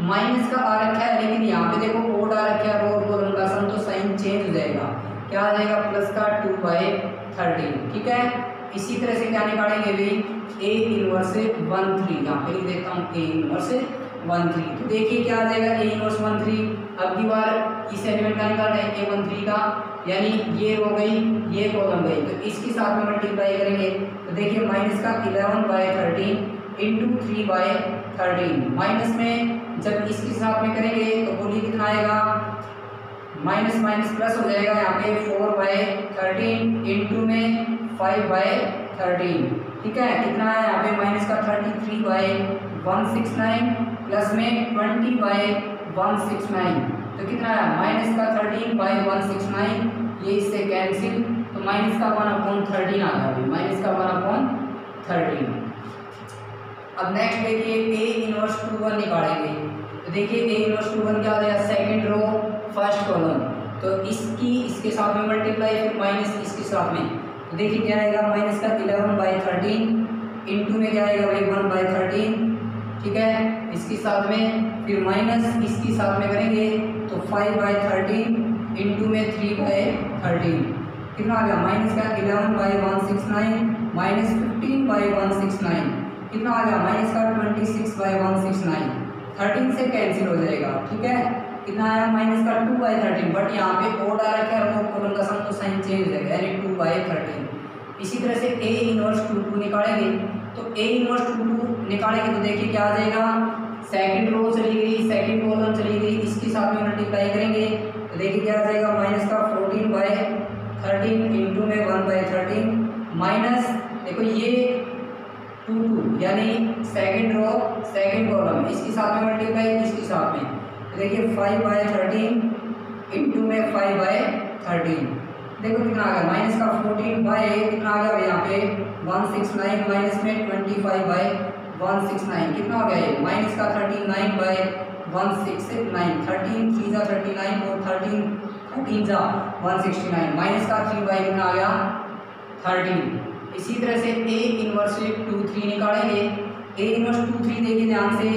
माइनस का आ रखा है, लेकिन यहाँ पे देखो ओड आ रखा है, रो और कॉलम का सम, तो साइन चेंज हो जाएगा, क्या आ जाएगा प्लस का 2/13। ठीक है, इसी तरह से क्या निकालेंगे भाई, A इनवर्स 1 3, यहाँ पे लिख देता हूँ A इनवर्स 1 3। तो देखिए क्या आ जाएगा, A इनवर्स 1 3, अब की बार इस एलिमेंट का निकालना है A 1 3 का, यानी ये हो गई, ये कॉलम गई, तो इसके साथ में मल्टीप्लाई करेंगे तो देखिए माइनस का 11/13 इंटू 3/13, माइनस में जब इसके साथ में करेंगे तो बोलिए कितना आएगा, माइनस माइनस प्लस हो जाएगा, यहाँ पे 4/13 इंटू में 5/13। ठीक है, कितना है यहाँ पे माइनस का 33/169 प्लस में 20/169, तो कितना है माइनस का 13/169, ये इससे कैंसिल, तो माइनस का 1/13 आ गया, माइनस का 1/13। अब नेक्स्ट देखिए A इनवर्स 2 1 निकालेंगे, तो देखिए A इनवर्स 2 1 क्या आ जाएगा, सेकंड रो फर्स्ट कॉलम, तो इसकी इसके साथ में मल्टीप्लाई, फिर माइनस इसके साथ में, तो देखिए क्या आएगा, माइनस का 11/13 इंटू में क्या आएगा भाई 1/13। ठीक है, इसके साथ में फिर माइनस इसके साथ में करेंगे तो 5/13 इंटू में 3/13, कितना आ गया, माइनस का 11/169 माइनस 15/169, कितना आ गया, माइनस का 26/169, 13 से कैंसिल हो जाएगा। ठीक है, कितना आया, माइनस का 2/13, बट यहाँ पे ओड आ रखा है, वो कॉलम का सम, तो साइन चेंज हो जाएगा, यानी 2/13। इसी तरह से A इनवर्स 2 2 निकालेंगे, तो A इनवर्स 2 2 निकालेंगे तो देखिए क्या आ जाएगा, सेकंड रो चली गई, सेकंड कॉलम चली गई, इसके साथ में मल्टीप्लाई करेंगे तो देखिए क्या आ जाएगा, माइनस का 14/13 इंटू में 1/13, माइनस देखो ये 2 2 यानी सेकंड रो सेकंड कॉलम, इसके साथ में मल्टीप्लाई, इसके साथ में, तो देखिए 5/13 इंटू में 5/13, देखो कितना आ गया, माइनस का 14 कितना आ गया यहाँ पे 169 माइनस में 25/169, कितना हो गया ये, माइनस का 39/169, 13 3 जा 39 और 13 जा 169, माइनस का 3 कितना आ गया 13। इसी तरह से A इनवर्स 2 3 निकालेंगे, A इनवर्स 2 3 देखिए ध्यान से,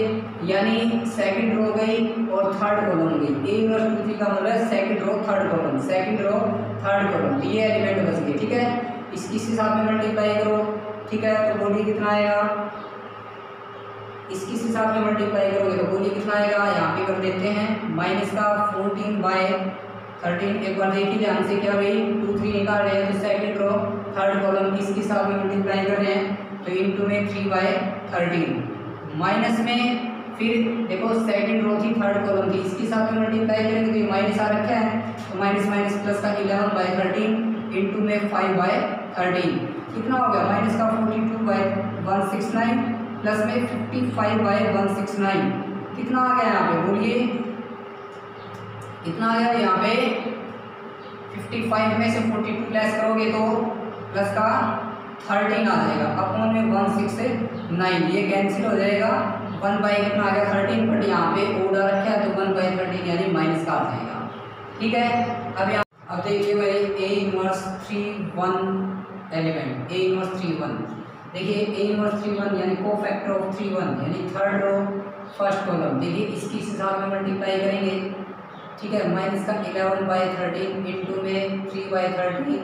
यानी सेकंड रो गई और थर्ड कॉलम गई, A इनवर्स 2 3 का मतलब है second row third column, second row third column, तो ये एलिमेंट बच गए। ठीक है, इसके साथ में मल्टीप्लाई करो, ठीक है, तो बोलिए कितना आएगा, इसके साथ में मल्टीप्लाई करोगे तो बोलिए कितना आएगा, यहाँ पे कर देते हैं, माइनस का 14/13, एक बार देखिए ध्यान से, क्या भाई 2 3 निकाल रहे हैं तो सेकंड रो थर्ड कॉलम इसके साथ में मल्टीप्लाई कर रहे हैं, तो इंटू में 3/13, माइनस में फिर देखो सेकंड रो थी थर्ड कॉलम थी, इसके साथ में मल्टीप्लाई करेंगे तो ये माइनस आ रखा है, तो माइनस माइनस प्लस का 11/13 इंटू में 5/13, कितना हो गया, माइनस का 42/169 प्लस में 55/169, कितना आ गया यहाँ पे बोलिए, कितना आ गया यहाँ पे 55 में से 42 लेस करोगे तो प्लस का 13 आ जाएगा, अपॉन में 169, ये कैंसिल हो जाएगा, 1 कितना आ गया 13, बट यहाँ पे ओड आ रखा है तो 1/13 यानी माइनस का आ जाएगा। ठीक है, अब यहाँ अब देखिए भाई A inverse 3 1 element A inverse 3 1 देखिए ए इनवर्स 3 1 यानी को फैक्टर ऑफ 3 1 यानी थर्ड रो फर्स्ट कॉलम देखिए इसकी इस हिसाब में मल्टीप्लाई करेंगे ठीक है माइनस का 11/13 इंटू में 3/13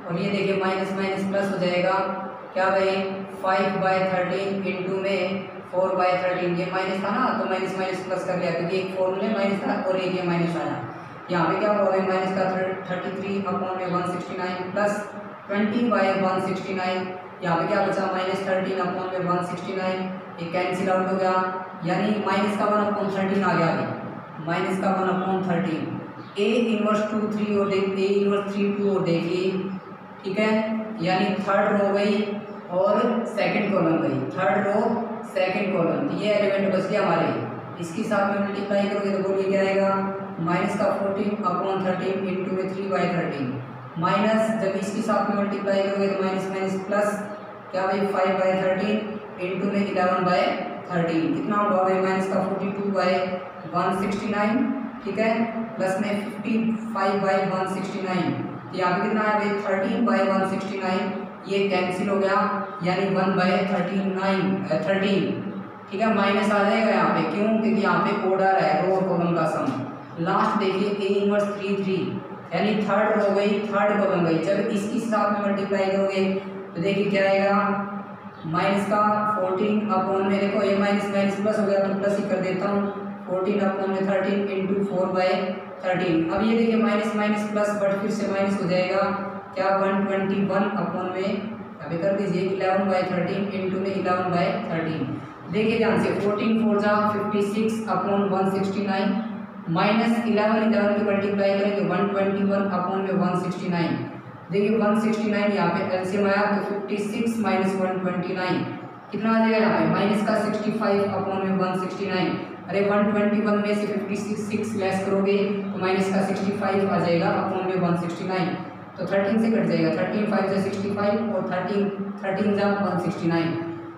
और ये देखिए माइनस माइनस प्लस हो जाएगा क्या भाई 5/13 इंटू में 4/13 ये माइनस था ना तो माइनस माइनस प्लस कर लिया क्योंकि एक फॉर्मूले माइनस था और एक ये माइनस आया यहाँ पे क्या होगा माइनस का 33/169 प्लस 20/169 यहाँ पे क्या बचा -13/169 ये कैंसिल आउट हो गया यानी माइनस का 1/13 आ गया अभी माइनस का 1/13 ए इनवर्स 2 3 और देखिए ए इनवर्स 3 2 और देखिए ठीक है यानी थर्ड रो गई और सेकंड कॉलम गई थर्ड रो सेकंड कॉलम ये एलिमेंट बच गया हमारे इसके साथ में मल्टीप्लाई करोगे तो बोलिए क्या आएगा माइनस का 14/13 इंटू में 3/13 माइनस जब इसके साथ में मल्टीप्लाई करोगे तो माइनस माइनस प्लस क्या भाई 5/13 इंटू में 11/13 कितना होगा भाई माइनस का 42/169 ठीक है प्लस में 55/169 यहाँ पे कितना है भाई 13/169 ये कैंसिल हो गया यानी 1/13 ठीक है माइनस आ जाएगा यहाँ पे क्यों क्योंकि यहाँ पे ऑर्डर है रो और कॉलम का सम लास्ट देखिए ए इनवर्स 3 3 यानी थर्ड रो गई थर्ड कॉलम गई जब इसकी साथ में मल्टीप्लाई करोगे तो देखिए क्या आएगा माइनस का 14 अपॉन में देखो ये माइनस माइनस प्लस हो गया तो प्लस ही कर देता हूँ 14 अपॉन में 13 इंटू 4/13 अब ये देखिए माइनस माइनस प्लस बट फिर से माइनस हो जाएगा क्या 121 अपॉन में अभी कर दीजिए 11/13 इंटू में 11/13 देखिए ध्यान से 14 4 जा 56 अपॉन 169 माइनस 11 की मल्टीप्लाई करेंगे 121 अपॉन में 169 देखिए 169 यहाँ पे एलसीएम आया तो 56 माइनस 129 कितना आ जाएगा यहाँ पे माइनस का 65 अपॉन में 169 अरे 121 में से 56 लेस करोगे तो माइनस का 65 आ जाएगा अपॉन में 169 तो 13 से कट जाएगा 13 5 से 65 और 13 जा 169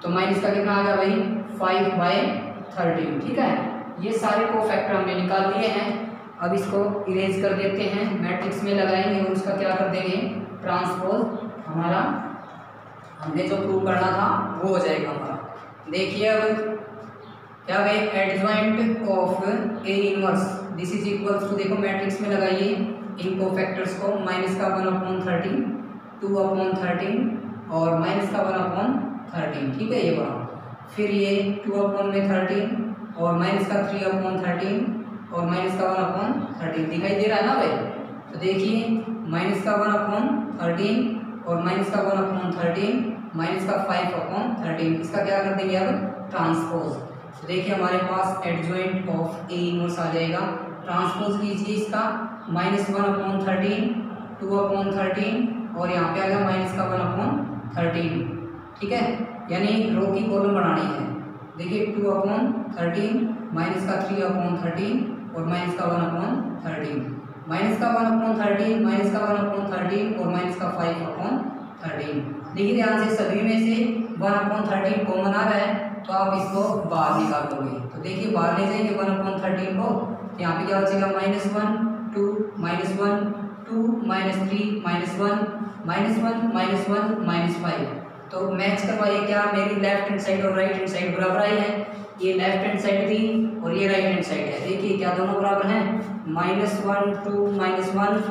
तो माइनस का कितना आ गया भाई 5/13 ठीक है ये सारे को फैक्टर हमने निकाल लिए हैं अब इसको इरेज कर देते हैं मैट्रिक्स में लगाएंगे और उसका क्या कर देंगे ट्रांसपोज हमारा हमने जो प्रूव करना था वो हो जाएगा हमारा देखिए अब क्या भाई adjoint of A inverse this is equals to देखो मैट्रिक्स में लगाइए इन को फैक्टर्स को माइनस का 1/13 2/13 और माइनस का 1/13 ठीक है ये बना फिर ये 2/13 और माइनस का 3/13 और माइनस का 1/13 दिखाई दे रहा है ना भाई तो देखिए माइनस का 1/13 और माइनस का 1/13 माइनस का 5/13 इसका क्या कर देंगे अब ट्रांसपोज तो देखिए हमारे पास एडजॉइंट ऑफ ए इनवर्स आ जाएगा ट्रांसपोज कीजिए इसका -1/13 2/13 और यहाँ पे आ गया माइनस का 1/13 ठीक है यानी रो की कॉलम बनानी है देखिए 2/13 माइनस का 3/13 और माइनस का 1/13 माइनस का 1/13 माइनस का 1/13 और माइनस का 5/13 देखिए ध्यान से सभी में से 1/13 कॉमन आ रहा है तो आप इसको बाहर निकाल दोगे तो देखिए बाहर ले जाएंगे 1/13 को तो यहाँ पे क्या बचेगा -1 2 -1 2 -3 -1 -1 तो मैच करवाइए क्या मेरी लेफ्ट हैंड साइड और राइट हैंड साइड बराबर आई है ये लेफ्ट हैंड साइड थी और ये राइट हैंड साइड है देखिए क्या दोनों बराबर हैं -1 2 -1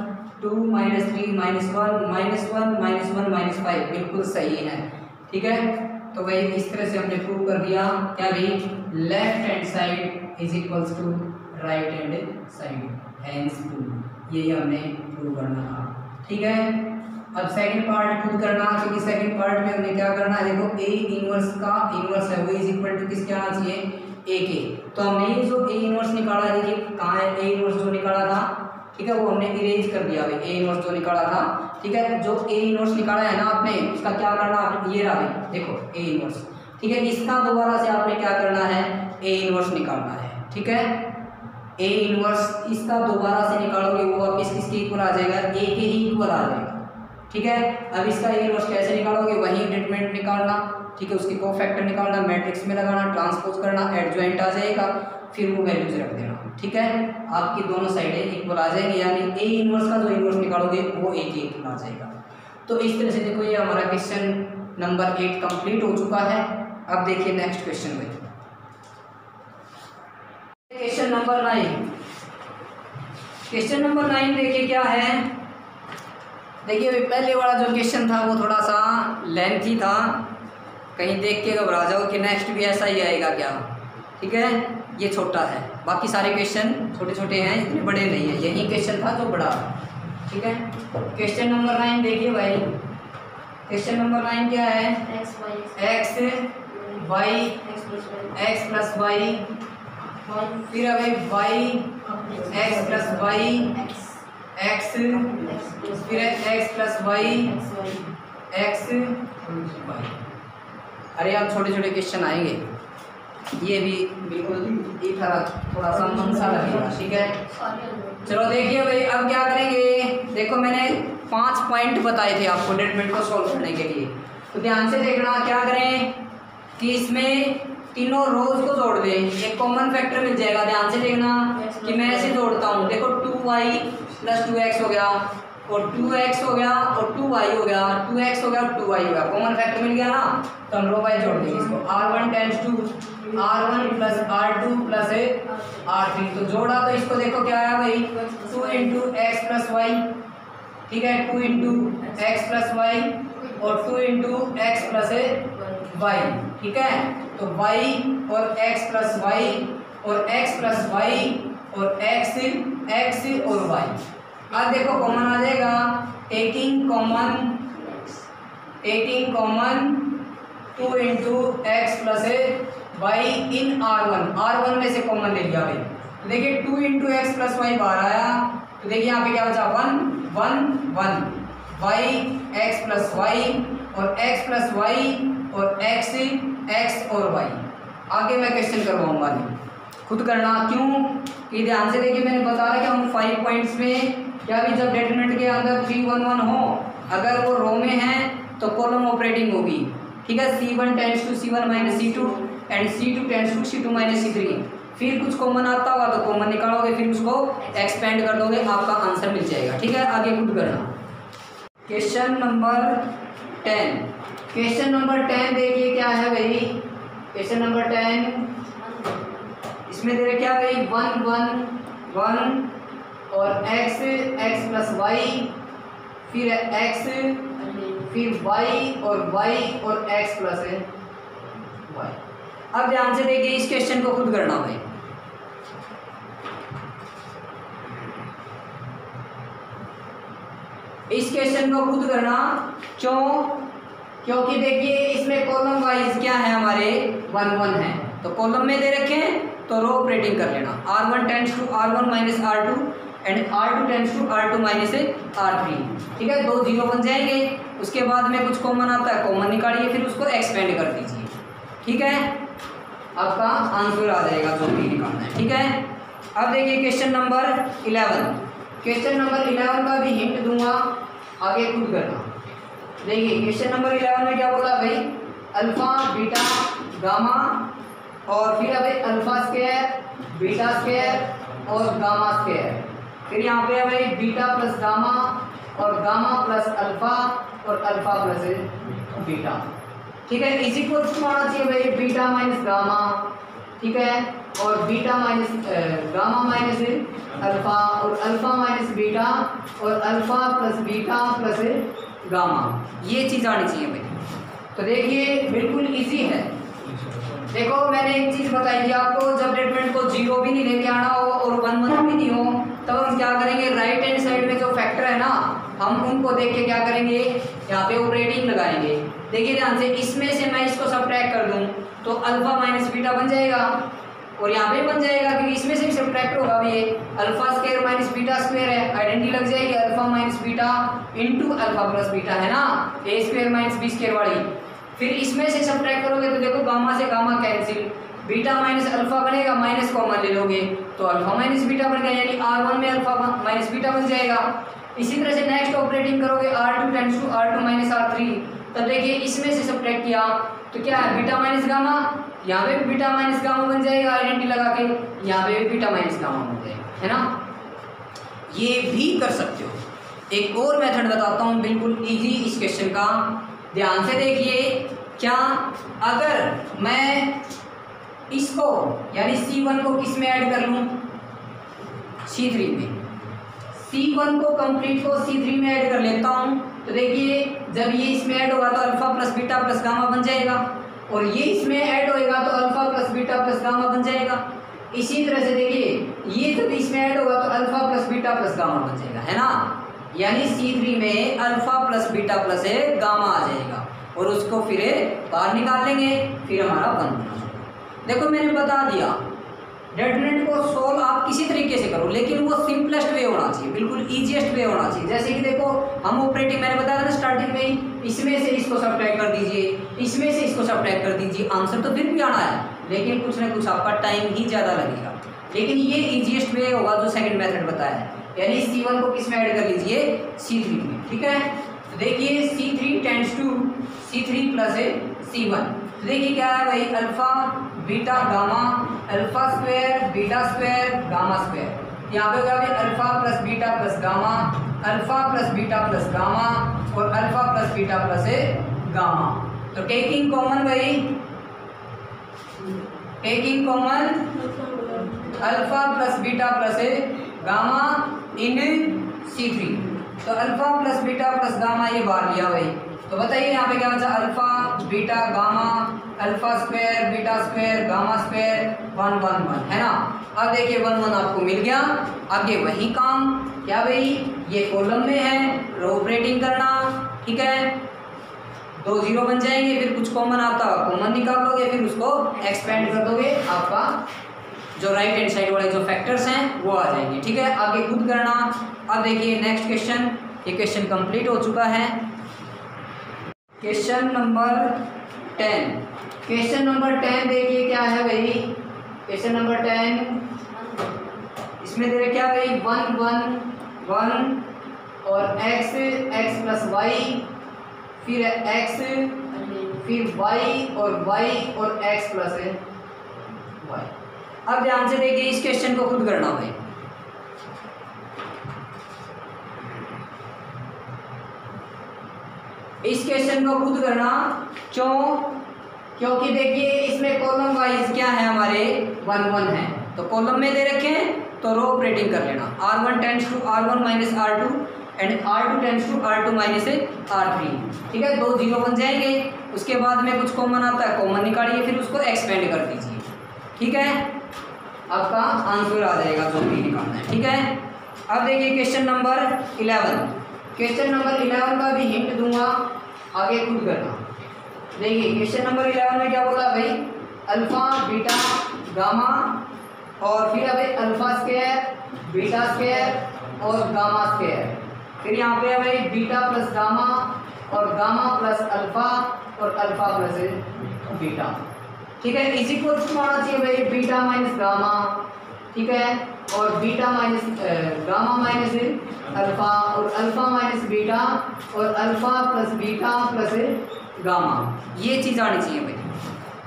2 -3 -1 -1 बिल्कुल सही है ठीक है तो भाई इस तरह से हमने प्रूव कर दिया क्या भाई left hand side is equals to right hand side hence prove यही हमने प्रूव करना था ठीक है अब सेकंड पार्ट खुद करना क्योंकि सेकंड पार्ट में हमने क्या करना है देखो ए इनवर्स का इनवर्स है वो इज इक्वल टू किसके आना चाहिए ए के तो हमने ये जो ए इनवर्स निकाला है देखिए कहाँ है ए इनवर्स जो निकाला था ठीक है वो हमने इरेज कर दिया भाई ए इनवर्स जो निकाला था ठीक है जो ए इनवर्स निकाला है ना आपने उसका क्या करना ये रहा भाई देखो ए इनवर्स ठीक है इसका दोबारा से आपने क्या करना है ए इनवर्स निकालना है ठीक है ए इनवर्स इसका दोबारा से निकालोगे वो वापस किसके इक्वल आ जाएगा ए के ही इक्वल आ जाएगा ठीक है अब इसका ए इनवर्स कैसे निकालोगे वही डिटरमिनेंट निकालना ठीक है उसके कोफैक्टर निकालना मैट्रिक्स में लगाना ट्रांसपोज करना एडजॉइंट आ जाएगा फिर वो वैल्यूज रख देना ठीक है, आपकी दोनों साइडें इक्वल आ जाएंगे, यानी ए इनवर्स का जो इनवर्स निकालोगे वो ए के इक्वल आ जाएगा। तो इस तरह से देखो ये हमारा क्वेश्चन नंबर 8 कंप्लीट हो चुका है। अब देखिए नेक्स्ट क्वेश्चन में, क्वेश्चन नंबर 9। क्वेश्चन नंबर 9 देखिए क्या है। देखिए पहले वाला जो क्वेश्चन था वो थोड़ा सा लेंथी था, कहीं देख के घबरा जाओ कि नेक्स्ट भी ऐसा ही आएगा क्या। ठीक है, ये छोटा है, बाकी सारे क्वेश्चन छोटे छोटे हैं, इतने बड़े नहीं है। यही क्वेश्चन था जो बड़ा। ठीक है, क्वेश्चन नंबर 9 देखिए भाई। क्वेश्चन नंबर 9 क्या है? X y x plus y, फिर अभी y x plus y x, फिर x plus y x y. अरे आप छोटे छोटे क्वेश्चन आएंगे, ये भी बिल्कुल एक थोड़ा सा मन सा लगेगा। ठीक है, चलो देखिए भाई अब क्या करेंगे। देखो मैंने 5 पॉइंट बताए थे आपको डिटरमिनेंट को सॉल्व करने के लिए, तो ध्यान से देखना क्या करें कि इसमें तीनों रोज को जोड़ दें, एक कॉमन फैक्टर मिल जाएगा। ध्यान से देखना कि मैं ऐसे जोड़ता हूँ। देखो 2y प्लस 2x हो गया, और 2x हो गया, और 2y हो गया, 2x हो गया और 2y हो गया, कॉमन फैक्टर मिल गया ना। तो हम रो बाय जोड़ देंगे इसको। r1 tends to r1 plus r2 plus r3, तो जोड़ा तो इसको देखो क्या आया भाई, 2 इंटू एक्स प्लस वाई। ठीक है, 2 इंटू एक्स प्लस वाई और 2 इंटू एक्स प्लस वाई। ठीक है, तो y और x प्लस वाई और x प्लस वाई और x और y। अब देखो कॉमन आ जाएगा, taking common 2 into x plus y in r1 में से कॉमन ले लिया भाई। तो देखिए 2 इंटू एक्स प्लस वाई बाहर आया, तो देखिए यहाँ पे क्या बचा 1 वाई एक्स प्लस वाई और x प्लस वाई और x और y। आगे मैं क्वेश्चन करवाऊंगा, खुद करना। क्यों कि ध्यान से देखिए मैंने बता रहा कि हम 5 पॉइंट्स में क्या भी जब डिटरमिनेंट के अंदर 3 1 1 हो, अगर वो रो में है तो कॉलम ऑपरेटिंग होगी। ठीक है, C1 tends to C1 minus C2 and C2 tends to C2 minus C3। फिर कुछ कॉमन आता होगा तो कॉमन निकालोगे, फिर उसको एक्सपेंड कर दोगे, आपका आंसर मिल जाएगा। ठीक है, आगे खुद करना। Question number 10। क्वेश्चन नंबर 10 देखिए क्या है भाई। क्वेश्चन नंबर 10 इसमें दे रहे क्या भाई 1 1 1 और x प्लस वाई, फिर x, फिर y और x प्लस वाई। अब ध्यान से देखिए इस क्वेश्चन को खुद करना भाई। इस क्वेश्चन को खुद करना, क्योंकि देखिए इसमें कॉलम वाइज क्या है हमारे 1 1 है, तो कॉलम में दे रखे हैं तो रो ऑपरेटिंग कर लेना। r1 tends to r1 minus r2 and r2 tends to r2 minus r3। ठीक है, 2 0 बन जाएंगे। उसके बाद में कुछ कॉमन आता है, कॉमन निकालिए, फिर उसको एक्सपेंड कर दीजिए। ठीक है, आपका आंसर आ जाएगा जो भी निकालना है। ठीक है, अब देखिए क्वेश्चन नंबर 11। क्वेश्चन नंबर 11 का भी हिंट दूंगा, आगे खुद करना। देखिए क्वेश्चन नंबर 11 में क्या बोला भाई, अल्फा बीटा गामा और फिर अभी अल्फा स्क्वायर बीटा स्क्वायर और गामा स्क्वायर। फिर यहाँ पे भाई बीटा प्लस गामा और गामा प्लस अल्फा और अल्फा प्लस बीटा। ठीक है, इज इक्वल टू आना चाहिए भाई बीटा माइनस गामा। ठीक है, और beta minus gamma minus alpha और अल्फा माइनस बीटा और alpha plus beta plus gamma, ये चीज़ आनी चाहिए भाई। तो देखिए बिल्कुल इजी है। देखो मैंने एक चीज़ बताई थी आपको, जब डिटरमिनेंट को 0 भी नहीं लेके आना हो और 1 1 भी नहीं हो, तब हम क्या करेंगे, राइट हैंड साइड में जो फैक्टर है ना, हम उनको देख के क्या करेंगे, यहाँ पे ऑपरेटिंग लगाएंगे। देखिए ध्यान से, इसमें से मैं इसको सब्ट्रैक्ट कर दूँ तो अल्फा माइनस बीटा बन जाएगा, और यहाँ पे बन जाएगा क्योंकि इसमें से भी सब्ट्रैक्ट होगा भी। ये alpha square minus beta square है, आइडेंटिटी लग जाएगी, alpha minus beta into alpha plus beta है ना, ए स्क्वायर माइनस बी स्क्वायर वाली। फिर इसमें से सब्ट्रैक्ट करोगे तो देखो गामा से gamma cancel, beta minus alpha बनेगा, माइनस कॉमन ले लोगे तो अल्फा माइनस बीटा बन गया, यानी r1 में अल्फा माइनस बीटा बन जाएगा। इसी तरह से नेक्स्ट ऑपरेटिंग करोगे r2 tends to r2 minus r3, तब देखिए इसमें से सब्ट्रैक्ट किया तो क्या है, बीटा माइनस गामा यहाँ पे भी बीटा माइनस गामा बन जाएगा, आइडेंटिटी लगा के यहाँ पे भी बीटा माइनस गामा बन जाएगा, है ना। ये भी कर सकते हो। एक और मेथड बताता हूँ बिल्कुल इजी इस क्वेश्चन का, ध्यान से देखिए। क्या अगर मैं इसको यानी C1 को किस में ऐड कर लूँ, C3 में, C1 को कंप्लीट को C3 में ऐड कर लेता हूँ, तो देखिए जब ये इसमें ऐड होगा तो alpha plus beta plus gamma बन जाएगा, और ये इसमें ऐड होएगा तो alpha plus beta plus gamma बन जाएगा। इसी तरह से देखिए ये जब इसमें ऐड होगा तो alpha plus beta plus gamma बन जाएगा, है ना। यानी C3 में alpha plus beta plus gamma आ जाएगा, और उसको फिर बाहर निकाल लेंगे, फिर हमारा 1 बना। देखो मैंने बता दिया डिटरमिनेंट को सोल्व आप किसी तरीके से करो, लेकिन वो सिंपलेस्ट वे होना चाहिए, बिल्कुल ईजीएस्ट वे होना चाहिए। जैसे कि देखो हम ऑपरेटिंग, मैंने बताया था ना स्टार्टिंग में ही, इसमें से इसको सब्ट्रैक्ट कर दीजिए, इसमें से इसको सब्ट्रैक्ट कर दीजिए, आंसर तो फिर भी आना है, लेकिन कुछ ना कुछ आपका टाइम ही ज़्यादा लगेगा। लेकिन ये ईजीएस्ट वे होगा जो सेकंड मेथड बताया है, यानी C1 को किस में ऐड कर लीजिए, C3 में, ठीक है। तो देखिए C3 tends to C3 plus C1, तो देखिए क्या है भाई, alpha beta gamma, alpha square beta square gamma square. यहाँ पे क्या है, alpha plus beta plus gamma, alpha plus beta plus gamma, और alpha plus beta plus gamma. तो टेकिंग कॉमन भाई, taking common alpha plus beta plus gamma in C3, तो alpha plus beta plus gamma ये बाहर लिया भाई। तो बताइए यहाँ पे क्या बचा, alpha beta gamma, alpha square beta square gamma square 1 1 1, है ना। अब देखिए 1 1 आपको मिल गया। आगे वही काम, क्या भाई, ये कॉलम में है, रो ऑपरेटिंग करना, ठीक है, 2 0 बन जाएंगे, फिर कुछ कॉमन आता है कॉमन निकाल दोगे, फिर उसको एक्सपेंड कर दोगे, आपका जो राइट हैंड साइड वाले जो फैक्टर्स हैं वो आ जाएंगे, ठीक है। आगे खुद करना। अब देखिए नेक्स्ट क्वेश्चन, ये क्वेश्चन कंप्लीट हो चुका है। क्वेश्चन नंबर 10, क्वेश्चन नंबर 10 देखिए क्या है भाई, क्वेश्चन नंबर 10 इसमें दे रहे क्या भाई, 1 1 1 और x x प्लस वाई, फिर x, फिर y और x प्लस y। अब ध्यान से देखिए इस क्वेश्चन को खुद करना भाई। इस क्वेश्चन को खुद करना, क्यों, क्योंकि देखिए इसमें कॉलम वाइज क्या है हमारे 1 1 है, तो कॉलम में दे रखे हैं तो रो ऑपरेटिंग कर लेना, R1 tends to R1 minus R2 and R2 tends to R2 minus R3, ठीक है। 2 0 बन जाएंगे, उसके बाद में कुछ कॉमन आता है कॉमन निकालिए, फिर उसको एक्सपेंड कर दीजिए, ठीक है, आपका आंसर आ जाएगा जो भी निकालना है, ठीक है। अब देखिए क्वेश्चन नंबर 11, क्वेश्चन नंबर 11 का भी हिंट दूंगा, आगे खुद करना। देखिए क्वेश्चन नंबर 11 में क्या बोला भाई, अल्फा बीटा गामा, और फिर अभी अल्फा स्क्वायर बीटा स्क्वायर और गामा स्क्वायर, फिर यहाँ पे है भाई बीटा प्लस गामा और गामा प्लस अल्फा और अल्फा प्लस बीटा, ठीक है। इसी को आना चाहिए भाई बीटा माइनस गामा, ठीक है, और beta minus gamma minus alpha, और अल्फा माइनस बीटा, और alpha plus beta plus gamma, ये चीज़ आनी चाहिए भाई।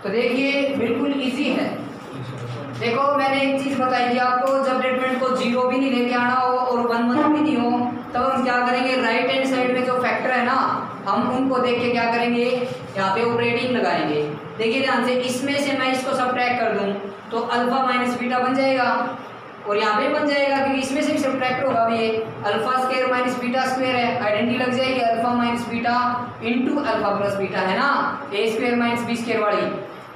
तो देखिए बिल्कुल इजी है। देखो मैंने एक चीज़ बताई थी आपको, जब डिटरमिनेंट को 0 भी नहीं लेके आना हो और 1 1 भी नहीं हो, तब हम क्या करेंगे, राइट हैंड साइड में जो फैक्टर है ना, हम उनको देख के क्या करेंगे, यहाँ पे ऑपरेटिंग लगाएंगे। देखिए ध्यान से, इसमें से मैं इसको सब्ट्रैक्ट कर दूँ तो अल्फा माइनस बीटा बन जाएगा, और यहाँ पे बन जाएगा क्योंकि इसमें से भी सब्ट्रैक्ट होगा, ये alpha square minus beta square है, आइडेंटिटी लग जाएगी, alpha minus beta into alpha plus beta, है ना, ए स्क्वायर माइनस बी स्क्वायर वाली।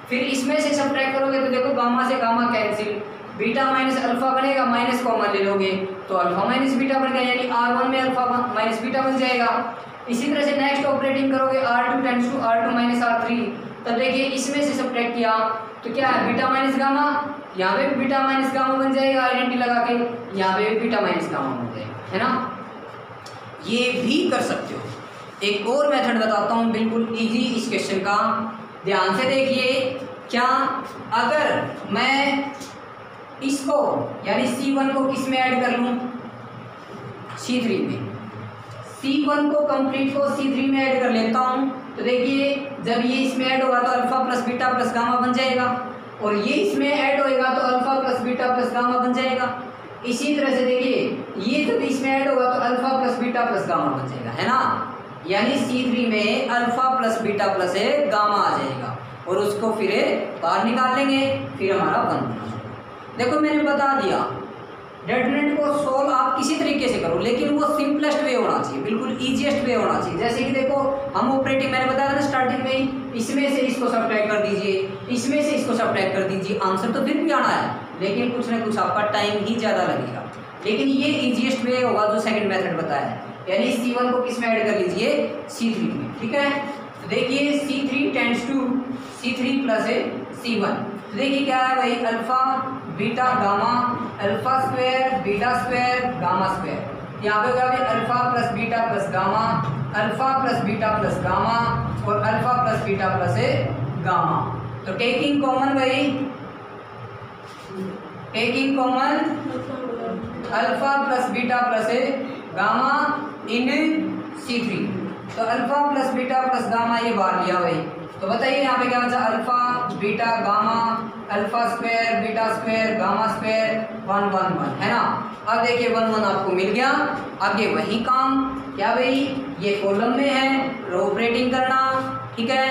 फिर इसमें से सब्ट्रैक्ट करोगे तो देखो गामा से gamma cancel, beta minus alpha बनेगा, माइनस कॉमन ले लोगे तो अल्फा माइनस बीटा बन गया, यानी R1 में अल्फा माइनस बीटा बन जाएगा। इसी तरह से नेक्स्ट ऑपरेटिंग करोगे R2 tends to R2 minus R3, तब देखिए इसमें से सब्ट्रैक्ट किया तो क्या है, बीटा माइनस गामा, यहाँ पे बीटा माइनस गामा बन जाएगा, आइडेंटिटी लगा के यहाँ पे भी बीटा माइनस गामा बन जाएगा, है ना। ये भी कर सकते हो। एक और मेथड बताता हूँ बिल्कुल इजी इस क्वेश्चन का, ध्यान से देखिए। क्या अगर मैं इसको यानी C1 को किस में ऐड कर लूँ, C3 में, C1 को कंप्लीट को C3 में ऐड कर लेता हूँ, तो देखिए जब ये इसमें ऐड होगा तो alpha plus beta plus gamma बन जाएगा, और ये इसमें ऐड होएगा तो alpha plus beta plus gamma बन जाएगा। इसी तरह से देखिए ये जब इसमें ऐड होगा तो alpha plus beta plus gamma बन जाएगा, है ना। यानी C3 में alpha plus beta plus gamma आ जाएगा, और उसको फिर बाहर निकाल लेंगे, फिर हमारा 1 बना जाएगा। देखो मैंने बता दिया डिटरमिनेंट को सोल्व आप किसी तरीके से करो, लेकिन वो सिंपलेस्ट वे होना चाहिए, बिल्कुल ईजीएस्ट वे होना चाहिए। जैसे कि देखो हम ऑपरेटिंग, मैंने बताया ना स्टार्टिंग में ही, इसमें से इसको सब्ट्रैक्ट कर दीजिए, इसमें से इसको सब्ट्रैक्ट कर दीजिए, आंसर तो फिर भी आना है, लेकिन कुछ ना कुछ आपका टाइम ही ज़्यादा लगेगा। लेकिन ये ईजीएस्ट वे होगा जो सेकंड मेथड बताया है, यानी C1 को किस में ऐड कर लीजिए, C3 में, ठीक है। तो देखिए C3 tends to C3 plus C1, तो देखिए क्या है भाई, alpha beta gamma, alpha square beta square gamma square. यहाँ पे क्या है, alpha plus beta plus gamma, alpha plus beta plus gamma, और alpha plus beta plus gamma. तो टेकिंग कॉमन भाई, taking common alpha plus beta plus gamma in C3, तो alpha plus beta plus gamma ये बाहर लिया भाई। तो बताइए यहाँ पे क्या बचा, alpha beta gamma, alpha square beta square gamma square 1 1 1, है ना। अब देखिए 1 1 आपको मिल गया। आगे वही काम क्या भाई, ये कॉलम में है, रो ऑपरेटिंग करना, ठीक है।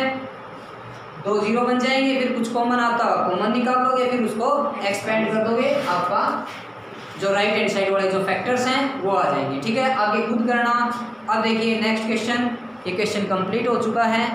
2 0 बन जाएंगे, फिर कुछ कॉमन आता कॉमन निकाल लोगे, फिर उसको एक्सपेंड कर दोगे, आपका जो राइट हैंड साइड वाले जो फैक्टर्स हैं वो आ जाएंगे, ठीक है। आगे खुद करना। अब देखिए नेक्स्ट क्वेश्चन, ये क्वेश्चन कंप्लीट हो चुका है।